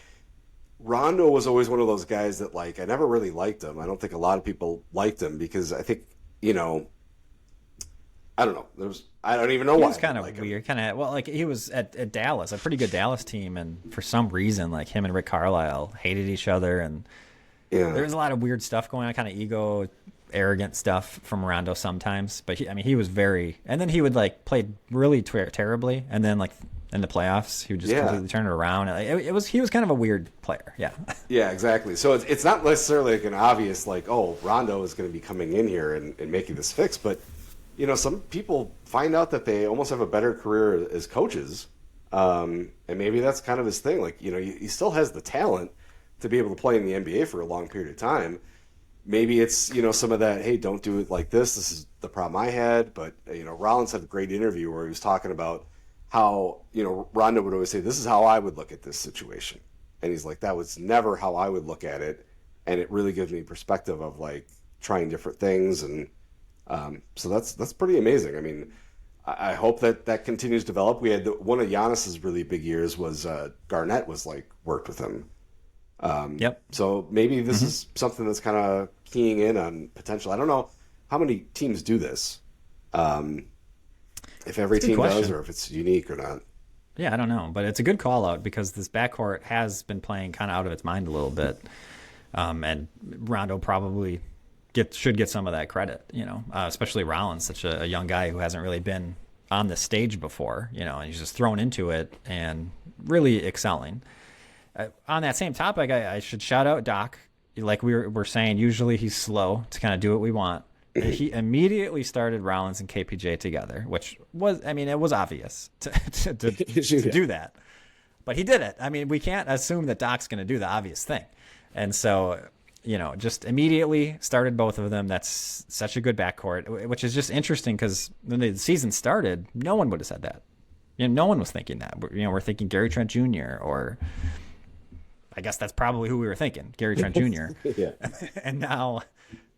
Rondo was always one of those guys that, like, I never really liked him. I don't think a lot of people liked him because I think, you know, I don't know. I don't even know why. He was kind of like weird. Kind of, well, like he was at Dallas, a pretty good Dallas team, and for some reason, like him and Rick Carlisle hated each other, and there was a lot of weird stuff going on, kind of ego, arrogant stuff from Rondo sometimes. But he was very, and then he would like play really terribly, and then like in the playoffs, he would just completely turn it around. He was kind of a weird player. Yeah. Yeah, exactly. So it's not necessarily like an obvious like, oh, Rondo is going to be coming in here and making this fix, but you know, some people find out that they almost have a better career as coaches, and maybe that's kind of his thing. Like, you know, he still has the talent to be able to play in the NBA for a long period of time. Maybe it's, you know, some of that, hey, don't do it like this. This is the problem I had. But, you know, Rollins had a great interview where he was talking about how, you know, Rondo would always say, this is how I would look at this situation. And he's like, that was never how I would look at it. And it really gives me perspective of, like, trying different things. And so that's pretty amazing. I mean, I hope that continues to develop. We had one of Giannis's really big years was Garnett was like worked with him. Yep. So maybe this is something that's kind of keying in on potential. I don't know how many teams do this. If every team does, or if it's unique or not. Yeah, I don't know, but it's a good call out because this backcourt has been playing kind of out of its mind a little bit, and Rondo probably should get some of that credit, you know, especially Rollins, such a young guy who hasn't really been on the stage before, you know, and he's just thrown into it and really excelling. On that same topic, I should shout out Doc. Like we're saying, usually he's slow to kind of do what we want. He immediately started Rollins and KPJ together, which was, I mean, it was obvious to do that. But he did it. I mean, we can't assume that Doc's going to do the obvious thing. And so, you know, just immediately started both of them. That's such a good backcourt, which is just interesting because when the season started, no one would have said that. You know, no one was thinking that. You know, we're thinking Gary Trent Jr. or I guess that's probably who we were thinking, Gary Trent Jr. Yeah. And now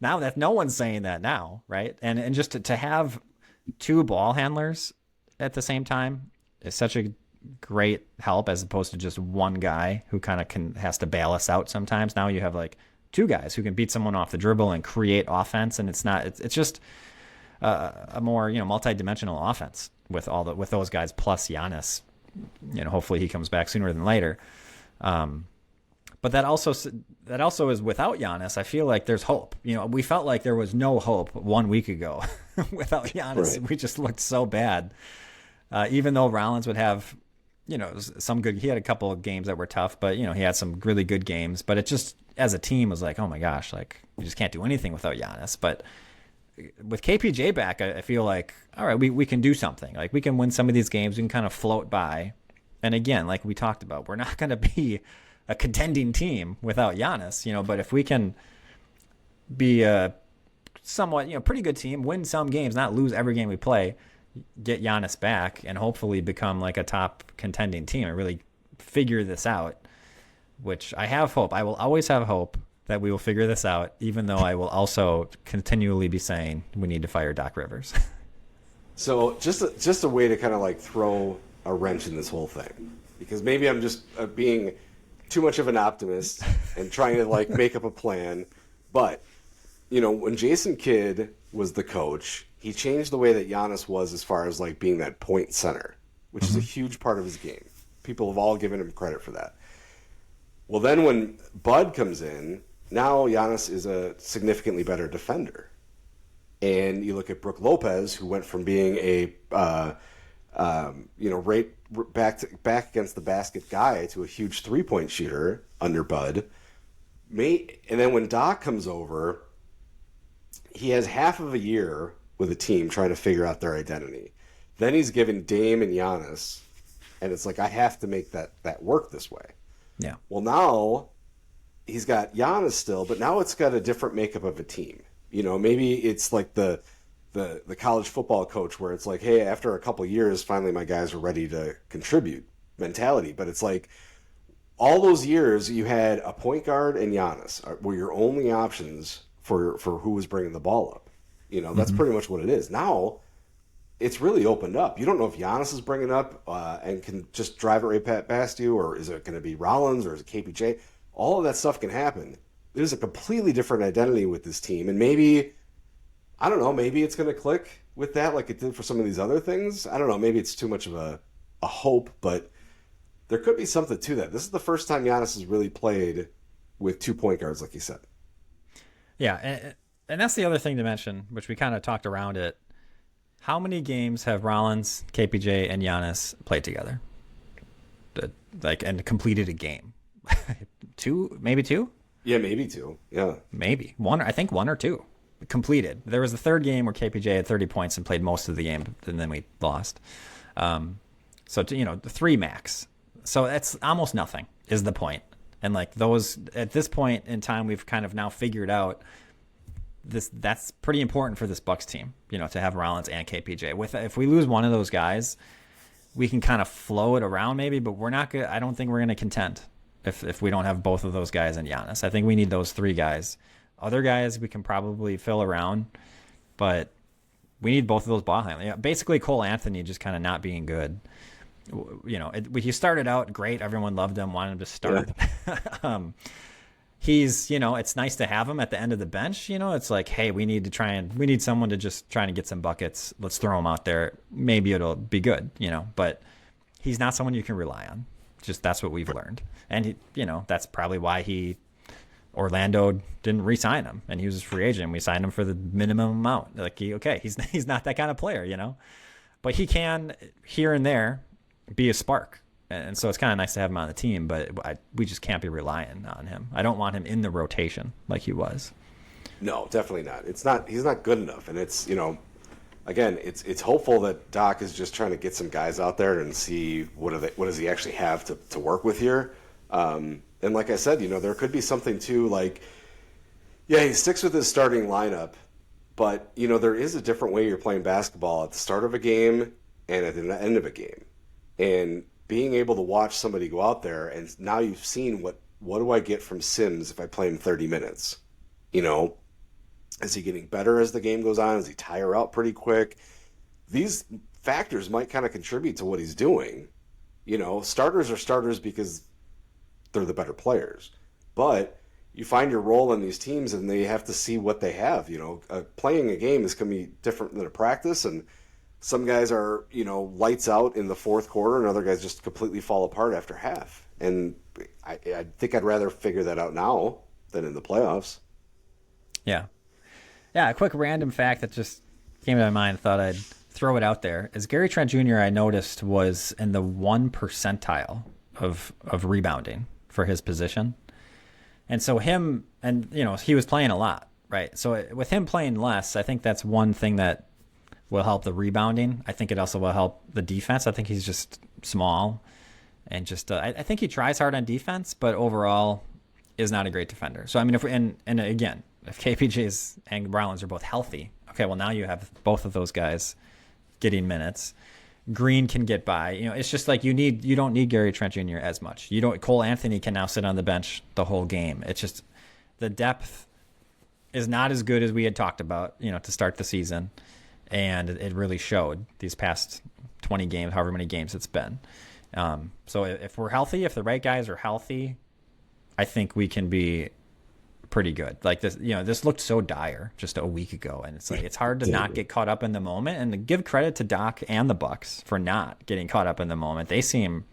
that no one's saying that now, right? And just to have two ball handlers at the same time is such a great help as opposed to just one guy who kind of has to bail us out sometimes. Now you have like two guys who can beat someone off the dribble and create offense, and it's just a more, you know, multi-dimensional offense with those guys plus Giannis. You know, hopefully he comes back sooner than later. But that also is without Giannis. I feel like there's hope. You know, we felt like there was no hope 1 week ago without Giannis. Right. We just looked so bad. Even though Rollins would have, you know, some good. He had a couple of games that were tough, but you know, he had some really good games. But it just, as a team, was like, oh my gosh, like you just can't do anything without Giannis. But with KPJ back, I feel like, all right, we can do something. Like we can win some of these games. We can kind of float by. And again, like we talked about, we're not going to be a contending team without Giannis, you know, but if we can be a somewhat, you know, pretty good team, win some games, not lose every game we play, get Giannis back and hopefully become like a top contending team and really figure this out, which I have hope. I will always have hope that we will figure this out, even though I will also continually be saying we need to fire Doc Rivers. So just a way to kind of like throw a wrench in this whole thing, because maybe I'm just being too much of an optimist and trying to like make up a plan. But when Jason Kidd was the coach, he changed the way that Giannis was as far as like being that point center, which is a huge part of his game. People have all given him credit for that. Well, then when Bud comes in, now Giannis is a significantly better defender. And you look at Brook Lopez, who went from being a right back against the basket guy to a huge 3-point shooter under Bud. And then when Doc comes over, he has half of a year with a team trying to figure out their identity. Then he's given Dame and Giannis, and it's like, I have to make that work this way. Yeah. Well, now he's got Giannis still, but now it's got a different makeup of a team. Maybe it's like the college football coach where it's like, hey, after a couple years, finally my guys are ready to contribute mentality. But it's like all those years you had a point guard and Giannis were your only options for who was bringing the ball up. That's pretty much what it is. Now it's really opened up. You don't know if Giannis is bringing up and can just drive it right past you, or is it going to be Rollins, or is it KPJ? All of that stuff can happen. There's a completely different identity with this team, and maybe, I don't know, maybe it's going to click with that like it did for some of these other things. I don't know, maybe it's too much of a hope, but there could be something to that. This is the first time Giannis has really played with 2 point guards, like you said. Yeah, and that's the other thing to mention, which we kind of talked around it. How many games have Rollins, KPJ, and Giannis played together? And completed a game? 2, maybe 2? Yeah, maybe 2. Yeah. Maybe. 1, I think 1 or 2 completed. There was the third game where KPJ had 30 points and played most of the game, and then we lost. So, 3 max. So that's almost nothing is the point. And like those, at this point in time, we've kind of now figured out that's pretty important for this Bucks team, to have Rollins and KPJ. If we lose one of those guys, we can kind of flow it around maybe, but we're not good. I don't think we're going to contend if we don't have both of those guys and Giannis. I think we need those 3 guys. Other guys we can probably fill around, but we need both of those ball handlers. Basically, Cole Anthony just kind of not being good. He started out great. Everyone loved him, wanted him to start. Yeah. He's, it's nice to have him at the end of the bench. It's like, hey, we need someone to just try and get some buckets. Let's throw him out there. Maybe it'll be good, but he's not someone you can rely on. Just that's what we've learned. And that's probably why Orlando didn't re-sign him, and he was a free agent. We signed him for the minimum amount. Like, he's not that kind of player, but he can here and there be a spark. And so it's kind of nice to have him on the team, but we just can't be relying on him. I don't want him in the rotation like he was. No, definitely not. He's not good enough. And it's, again, it's hopeful that Doc is just trying to get some guys out there and see what does he actually have to work with here. And like I said, there could be something too, like, yeah, he sticks with his starting lineup, but, there is a different way you're playing basketball at the start of a game and at the end of a game. And being able to watch somebody go out there, and now you've seen what do I get from Sims if I play him 30 minutes? Is he getting better as the game goes on? Does he tire out pretty quick? These factors might kind of contribute to what he's doing. Starters are starters because they're the better players. But you find your role in these teams, and they have to see what they have. Playing a game is going to be different than a practice, and some guys are, lights out in the fourth quarter, and other guys just completely fall apart after half. And I think I'd rather figure that out now than in the playoffs. Yeah. Yeah, a quick random fact that just came to my mind, thought I'd throw it out there, is Gary Trent Jr., I noticed, was in the 1 percentile of rebounding for his position. And so him, and, he was playing a lot, right? So with him playing less, I think that's one thing that will help the rebounding. I think it also will help the defense. I think he's just small and just I think he tries hard on defense, but overall is not a great defender. So I mean, and again, if KPJ and Rollins are both healthy, okay, well now you have both of those guys getting minutes. Green can get by. It's just like you don't need Gary Trent Jr. as much. Cole Anthony can now sit on the bench the whole game. It's just the depth is not as good as we had talked about, to start the season. And it really showed these past 20 games, however many games it's been. So if we're healthy, if the right guys are healthy, I think we can be pretty good. Like this, this looked so dire just a week ago, and it's like it's hard to not get caught up in the moment. And to give credit to Doc and the Bucks for not getting caught up in the moment. They seem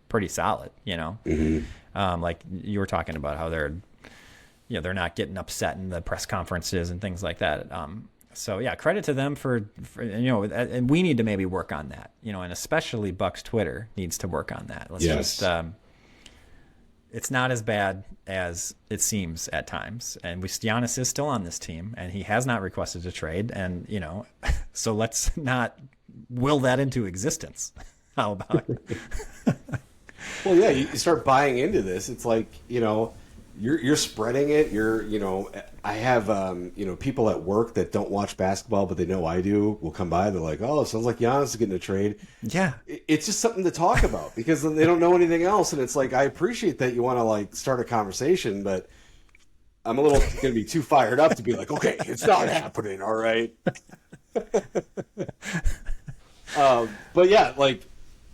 pretty solid, like you were talking about how they're not getting upset in the press conferences and things like that. So yeah, credit to them for and we need to maybe work on that, and especially Bucks Twitter needs to work on that. Let's just it's not as bad as it seems at times. And Giannis is still on this team, and he has not requested a trade. And, so let's not will that into existence. How about it? Well, yeah, you start buying into this. It's like, you're spreading it. I have, people at work that don't watch basketball, but they know I do, will come by. They're like, oh, it sounds like Giannis is getting a trade. Yeah. It's just something to talk about because they don't know anything else. And it's like, I appreciate that you want to start a conversation, but I'm a little going to be too fired up to be like, okay, it's not happening. All right. But yeah,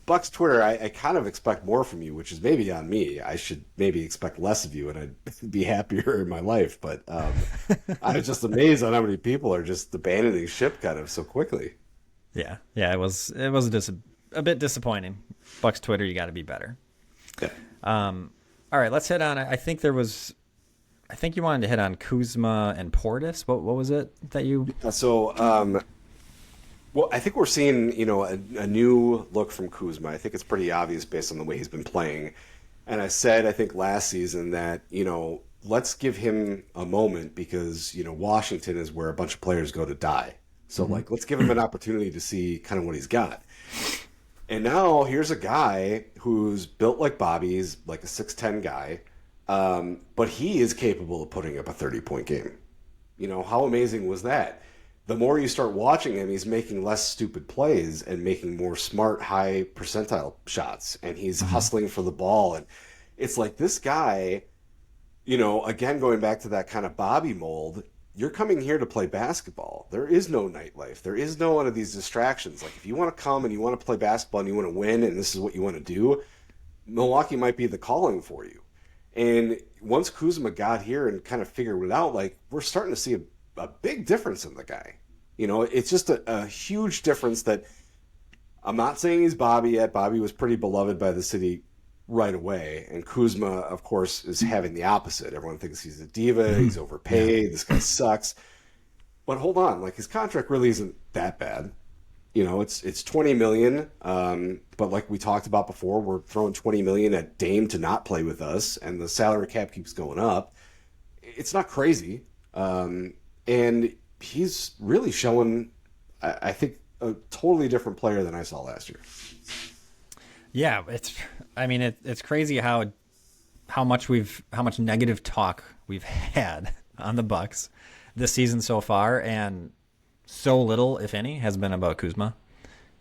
Bucks Twitter, I kind of expect more from you, which is maybe on me. I should maybe expect less of you, and I'd be happier in my life. But I was just amazed on how many people are just abandoning ship kind of so quickly. Yeah, it was a bit disappointing. Bucks Twitter, you got to be better. Yeah. All right, let's hit on. I think you wanted to hit on Kuzma and Portis. What was it that you? Well, I think we're seeing, a new look from Kuzma. I think it's pretty obvious based on the way he's been playing. And I said, I think last season that, let's give him a moment because, Washington is where a bunch of players go to die. So, let's give him an opportunity to see kind of what he's got. And now here's a guy who's built like Bobby. He's like a 6'10 guy. But he is capable of putting up a 30-point game. How amazing was that? The more you start watching him, he's making less stupid plays and making more smart, high percentile shots. And he's hustling for the ball. And it's like this guy, again, going back to that kind of Bobby mold, you're coming here to play basketball. There is no nightlife. There is no one of these distractions. Like if you want to come and you want to play basketball and you want to win and this is what you want to do, Milwaukee might be the calling for you. And once Kuzma got here and kind of figured it out, we're starting to see a big difference in the guy. It's just a huge difference that I'm not saying he's Bobby yet. Bobby was pretty beloved by the city right away. And Kuzma, of course, is having the opposite. Everyone thinks he's a diva. He's overpaid. This guy sucks. But hold on. His contract really isn't that bad. It's $20 million. But like we talked about before, we're throwing $20 million at Dame to not play with us. And the salary cap keeps going up. It's not crazy. And he's really showing, I think, a totally different player than I saw last year. Yeah, it's crazy how much negative talk we've had on the Bucks this season so far, and so little, if any, has been about Kuzma.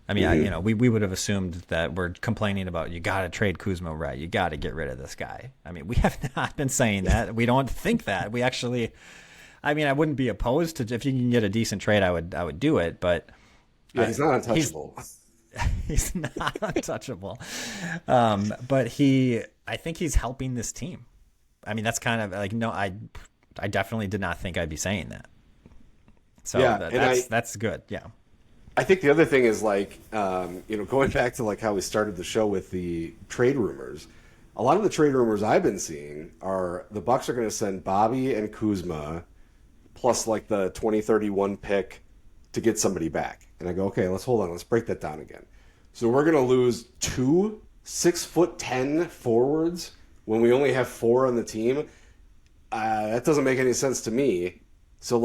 I mean, we would have assumed that we're complaining about you got to trade Kuzma, right? You got to get rid of this guy. I mean, we have not been saying that. We don't think that. We actually. I mean, I wouldn't be opposed to if you can get a decent trade. I would do it, but yeah, he's not untouchable. He's not untouchable. But I think he's helping this team. I mean, that's kind of no, I definitely did not think I'd be saying that. So yeah, that's good. Yeah. I think the other thing is going back to how we started the show with the trade rumors. A lot of the trade rumors I've been seeing are the Bucks are going to send Bobby and Kuzma plus the 2031 pick to get somebody back. And I go, okay, let's break that down again. So we're going to lose 2 6'10" forwards when we only have 4 on the team. That doesn't make any sense to me. So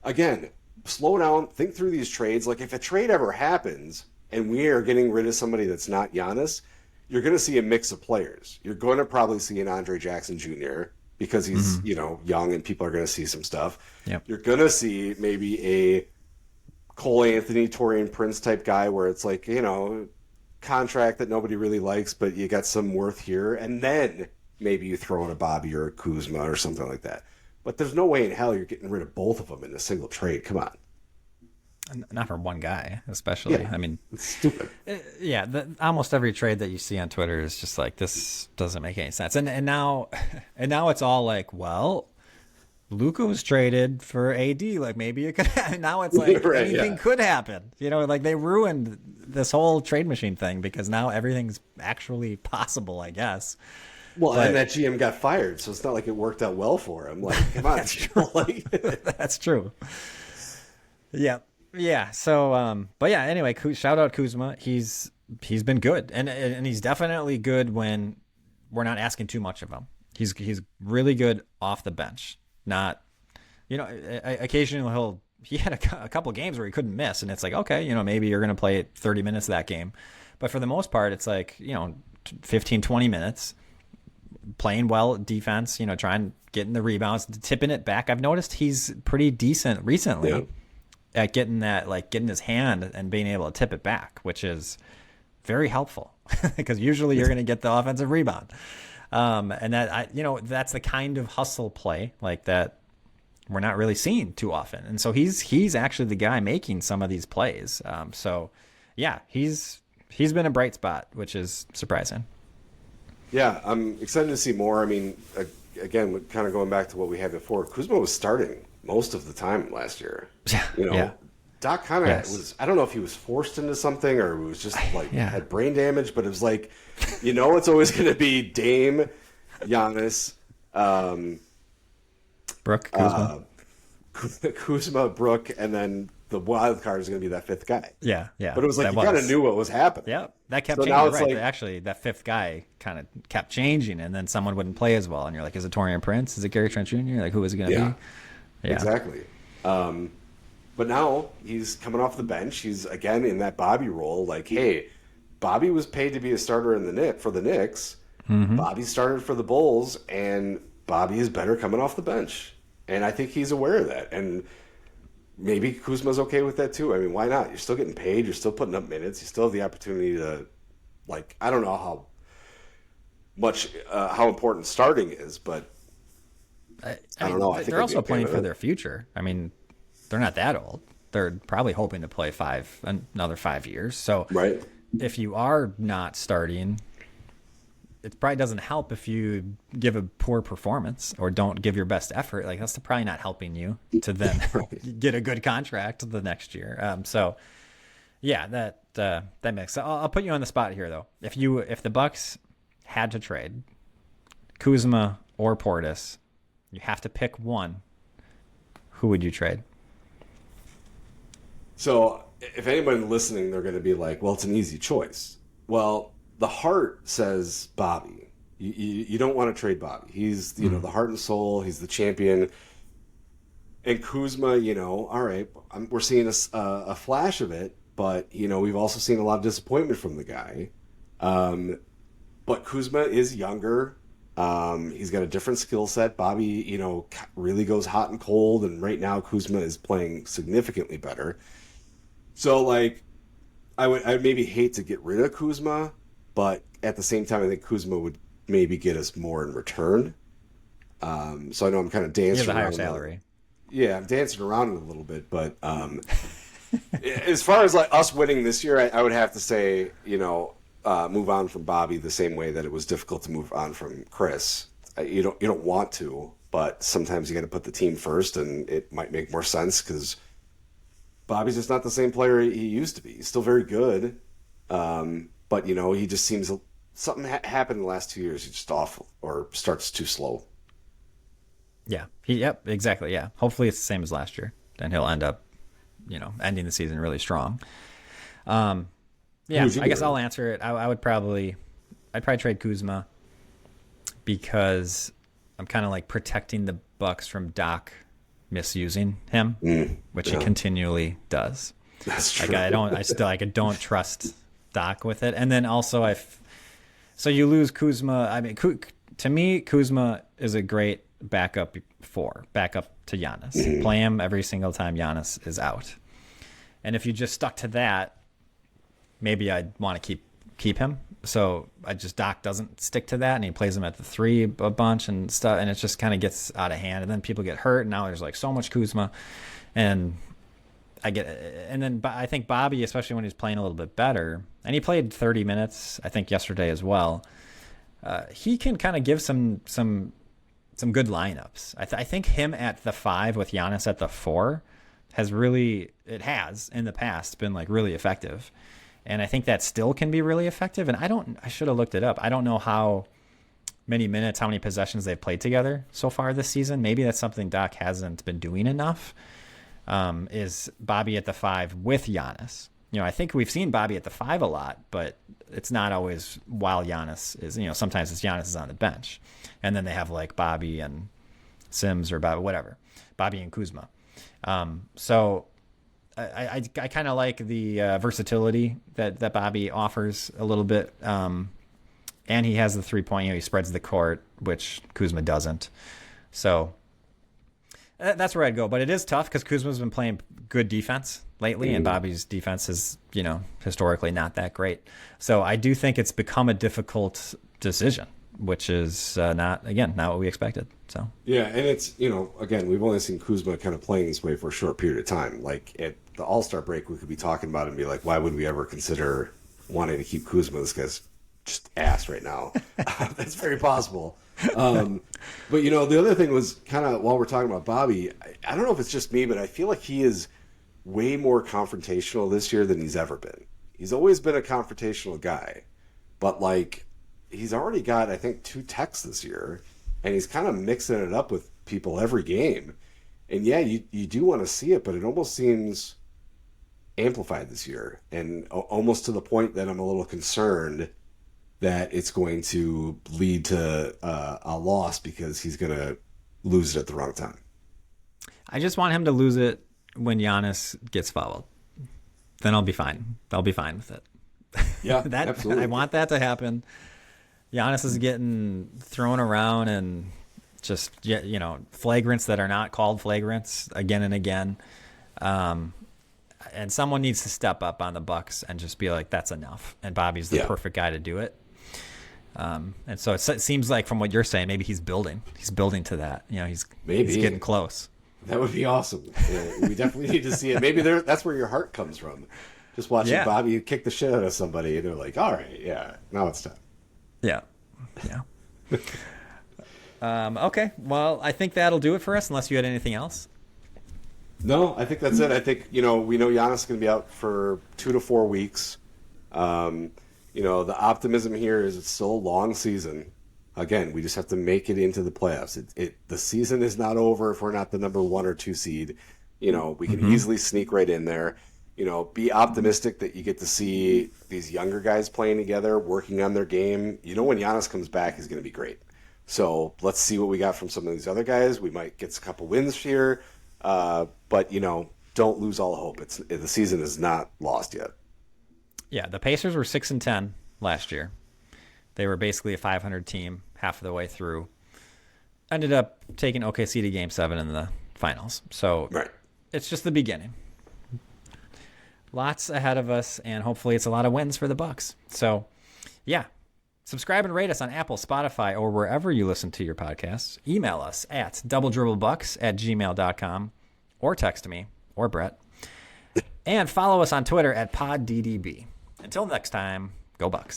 again, slow down, think through these trades. If a trade ever happens and we are getting rid of somebody that's not Giannis, you're going to see a mix of players. You're going to probably see an Andre Jackson Jr., because he's, young and people are going to see some stuff. Yep. You're going to see maybe a Cole Anthony, Taurean Prince type guy where it's contract that nobody really likes, but you got some worth here. And then maybe you throw in a Bobby or a Kuzma or something like that. But there's no way in hell you're getting rid of both of them in a single trade. Come on. Not for one guy, especially. Yeah, I mean, it's stupid. Yeah, almost every trade that you see on Twitter is just this doesn't make any sense. And now it's all well, Luka was traded for AD. Like maybe it could. Now it's like Right, anything yeah. could happen. Like they ruined this whole trade machine thing because now everything's actually possible, I guess. Well, and But that GM got fired, so it's not like it worked out well for him. Like, come on, that's true. like, That's true. Yeah, yeah. So, but yeah. Anyway, shout out Kuzma. He's been good, and he's definitely good when we're not asking too much of him. He's really good off the bench. Not, occasionally he had a couple games where he couldn't miss, and it's like, okay, maybe you're gonna play 30 minutes of that game, but for the most part, it's like 15, 20 minutes playing well defense. Trying getting the rebounds, tipping it back. I've noticed he's pretty decent recently. yeah. At getting that, like getting his hand and being able to tip it back, which is very helpful because usually you're going to get the offensive rebound. And that's the kind of hustle play like that we're not really seeing too often. And so he's actually the guy making some of these plays. So yeah, he's been a bright spot, which is surprising. Yeah, I'm excited to see more. I mean, again, kind of going back to what we had before, Kuzma was starting most of the time last year. Yeah. Yeah. Doc kind of Yes. was, I don't know if he was forced into something or it was just like Yeah. had brain damage, but it was like, it's always going to be Dame, Giannis, Brooke Kuzma. Kuzma, Brook, and then the wild card is going to be that fifth guy. Yeah. But it was like you kind of knew what was happening. Yeah, that kept So changing. now it's Right. like- Actually, that fifth guy kind of kept changing, and then someone wouldn't play as well. And you're like, is it Torian Prince? Is it Gary Trent Jr.? Like, who is it going to Yeah. be? Yeah. Exactly. But now he's coming off the bench. He's again in that Bobby role. Like, hey, Bobby was paid to be a starter for the Knicks. Mm-hmm. Bobby started for the Bulls, and Bobby is better coming off the bench. And I think he's aware of that. And maybe Kuzma's okay with that too. I mean, why not? You're still getting paid. You're still putting up minutes. You still have the opportunity to, like, I don't know how important starting is, but I don't know. I think they're I'd be also okay playing with for it. their future. I mean, they're not that old. They're probably hoping to play another 5 years. So Right. if you are not starting, it probably doesn't help if you give a poor performance or don't give your best effort. Like that's probably not helping you to then get a good contract the next year. So yeah, that makes. I'll put you on the spot here though. If the Bucks had to trade Kuzma or Portis, you have to pick one. Who would you trade? So if anyone listening, they're going to be like, well, it's an easy choice. Well, the heart says Bobby. You don't want to trade Bobby. He's, the heart and soul. He's the champion. And Kuzma, all right, we're seeing a flash of it, but, we've also seen a lot of disappointment from the guy. But Kuzma is younger. He's got a different skill set. Bobby, really goes hot and cold. And right now Kuzma is playing significantly better. So, like, I'd maybe hate to get rid of Kuzma, but at the same time, I think Kuzma would maybe get us more in return. So I know I'm kind of He dancing has a higher around salary. Yeah, I'm dancing around it a little bit, but as far as like us winning this year, I would have to say, move on from Bobby the same way that it was difficult to move on from Chris. You don't want to, but sometimes you got to put the team first, and it might make more sense because Bobby's just not the same player he used to be. He's still very good, but he just seems something happened in the last 2 years. He's just off or starts too slow. Yeah. Yep. Exactly. Yeah. Hopefully it's the same as last year. Then he'll end up, ending the season really strong. Yeah. I guess I'll answer it. I'd probably trade Kuzma because I'm kind of like protecting the Bucks from Doc misusing him, which he continually does. That's true. Like I don't trust Doc with it. And then also so you lose Kuzma. I mean, to me, Kuzma is a great backup to Giannis. Play him every single time Giannis is out. And if you just stuck to that, maybe I'd want to keep him. So Doc doesn't stick to that, and he plays him at the 3 a bunch and stuff, and it just kind of gets out of hand. And then people get hurt, and now there's like so much Kuzma, and I think Bobby, especially when he's playing a little bit better, and he played 30 minutes, I think yesterday as well. He can kind of give some some good lineups. I think him at the 5 with Giannis at the 4 has in the past been like really effective. And I think that still can be really effective. And I should have looked it up. I don't know how many minutes, how many possessions they've played together so far this season. Maybe that's something Doc hasn't been doing enough, is Bobby at the 5 with Giannis. I think we've seen Bobby at the 5 a lot, but it's not always while Giannis is, sometimes it's Giannis is on the bench. And then they have like Bobby and Sims or Bobby and Kuzma. So I kind of like the versatility that Bobby offers a little bit. And he has the 3-point, he spreads the court, which Kuzma doesn't. So that's where I'd go. But it is tough because Kuzma's been playing good defense lately, and Bobby's defense is, historically not that great. So I do think it's become a difficult decision, which is not what we expected. So yeah, and it's, again, we've only seen Kuzma kind of playing this way for a short period of time. Like at the All-Star break, we could be talking about it and be like, why would we ever consider wanting to keep Kuzma? This guy's just ass right now. That's very possible. But the other thing was kind of, while we're talking about Bobby, I don't know if it's just me, but I feel like he is way more confrontational this year than he's ever been. He's always been a confrontational guy, but like he's already got, I think, 2 techs this year, and he's kind of mixing it up with people every game. And yeah, you do want to see it, but it almost seems amplified this year, and almost to the point that I'm a little concerned that it's going to lead to a loss because he's going to lose it at the wrong time. I just want him to lose it when Giannis gets fouled. Then I'll be fine. I'll be fine with it. Yeah, absolutely. I want that to happen. Giannis is getting thrown around and just, flagrants that are not called flagrants again and again. And someone needs to step up on the Bucks and just be like, that's enough. And Bobby's the perfect guy to do it. And so it seems like, from what you're saying, maybe he's building to that. He's getting close. That would be awesome. Yeah, we definitely need to see it. Maybe that's where your heart comes from. Just watching Bobby kick the shit out of somebody, and they're like, all right, yeah, now it's time. Yeah. Okay. Well, I think that'll do it for us, unless you had anything else. No, I think that's it. I think, we know Giannis is going to be out for 2 to 4 weeks. The optimism here is it's still a long season. Again, we just have to make it into the playoffs. The season is not over if we're not the number 1 or 2 seed. We can easily sneak right in there. Be optimistic that you get to see these younger guys playing together, working on their game. When Giannis comes back, he's going to be great. So let's see what we got from some of these other guys. We might get a couple wins here. But, don't lose all hope. The season is not lost yet. Yeah, the Pacers were 6-10 last year. They were basically a 500 team half of the way through. Ended up taking OKC to Game 7 in the finals. So It's just the beginning. Lots ahead of us, and hopefully it's a lot of wins for the Bucks. So, yeah. Subscribe and rate us on Apple, Spotify, or wherever you listen to your podcasts. Email us at doubledribblebucks@gmail.com, or text me, or Brett. And follow us on Twitter at PodDDB. Until next time, go Bucks.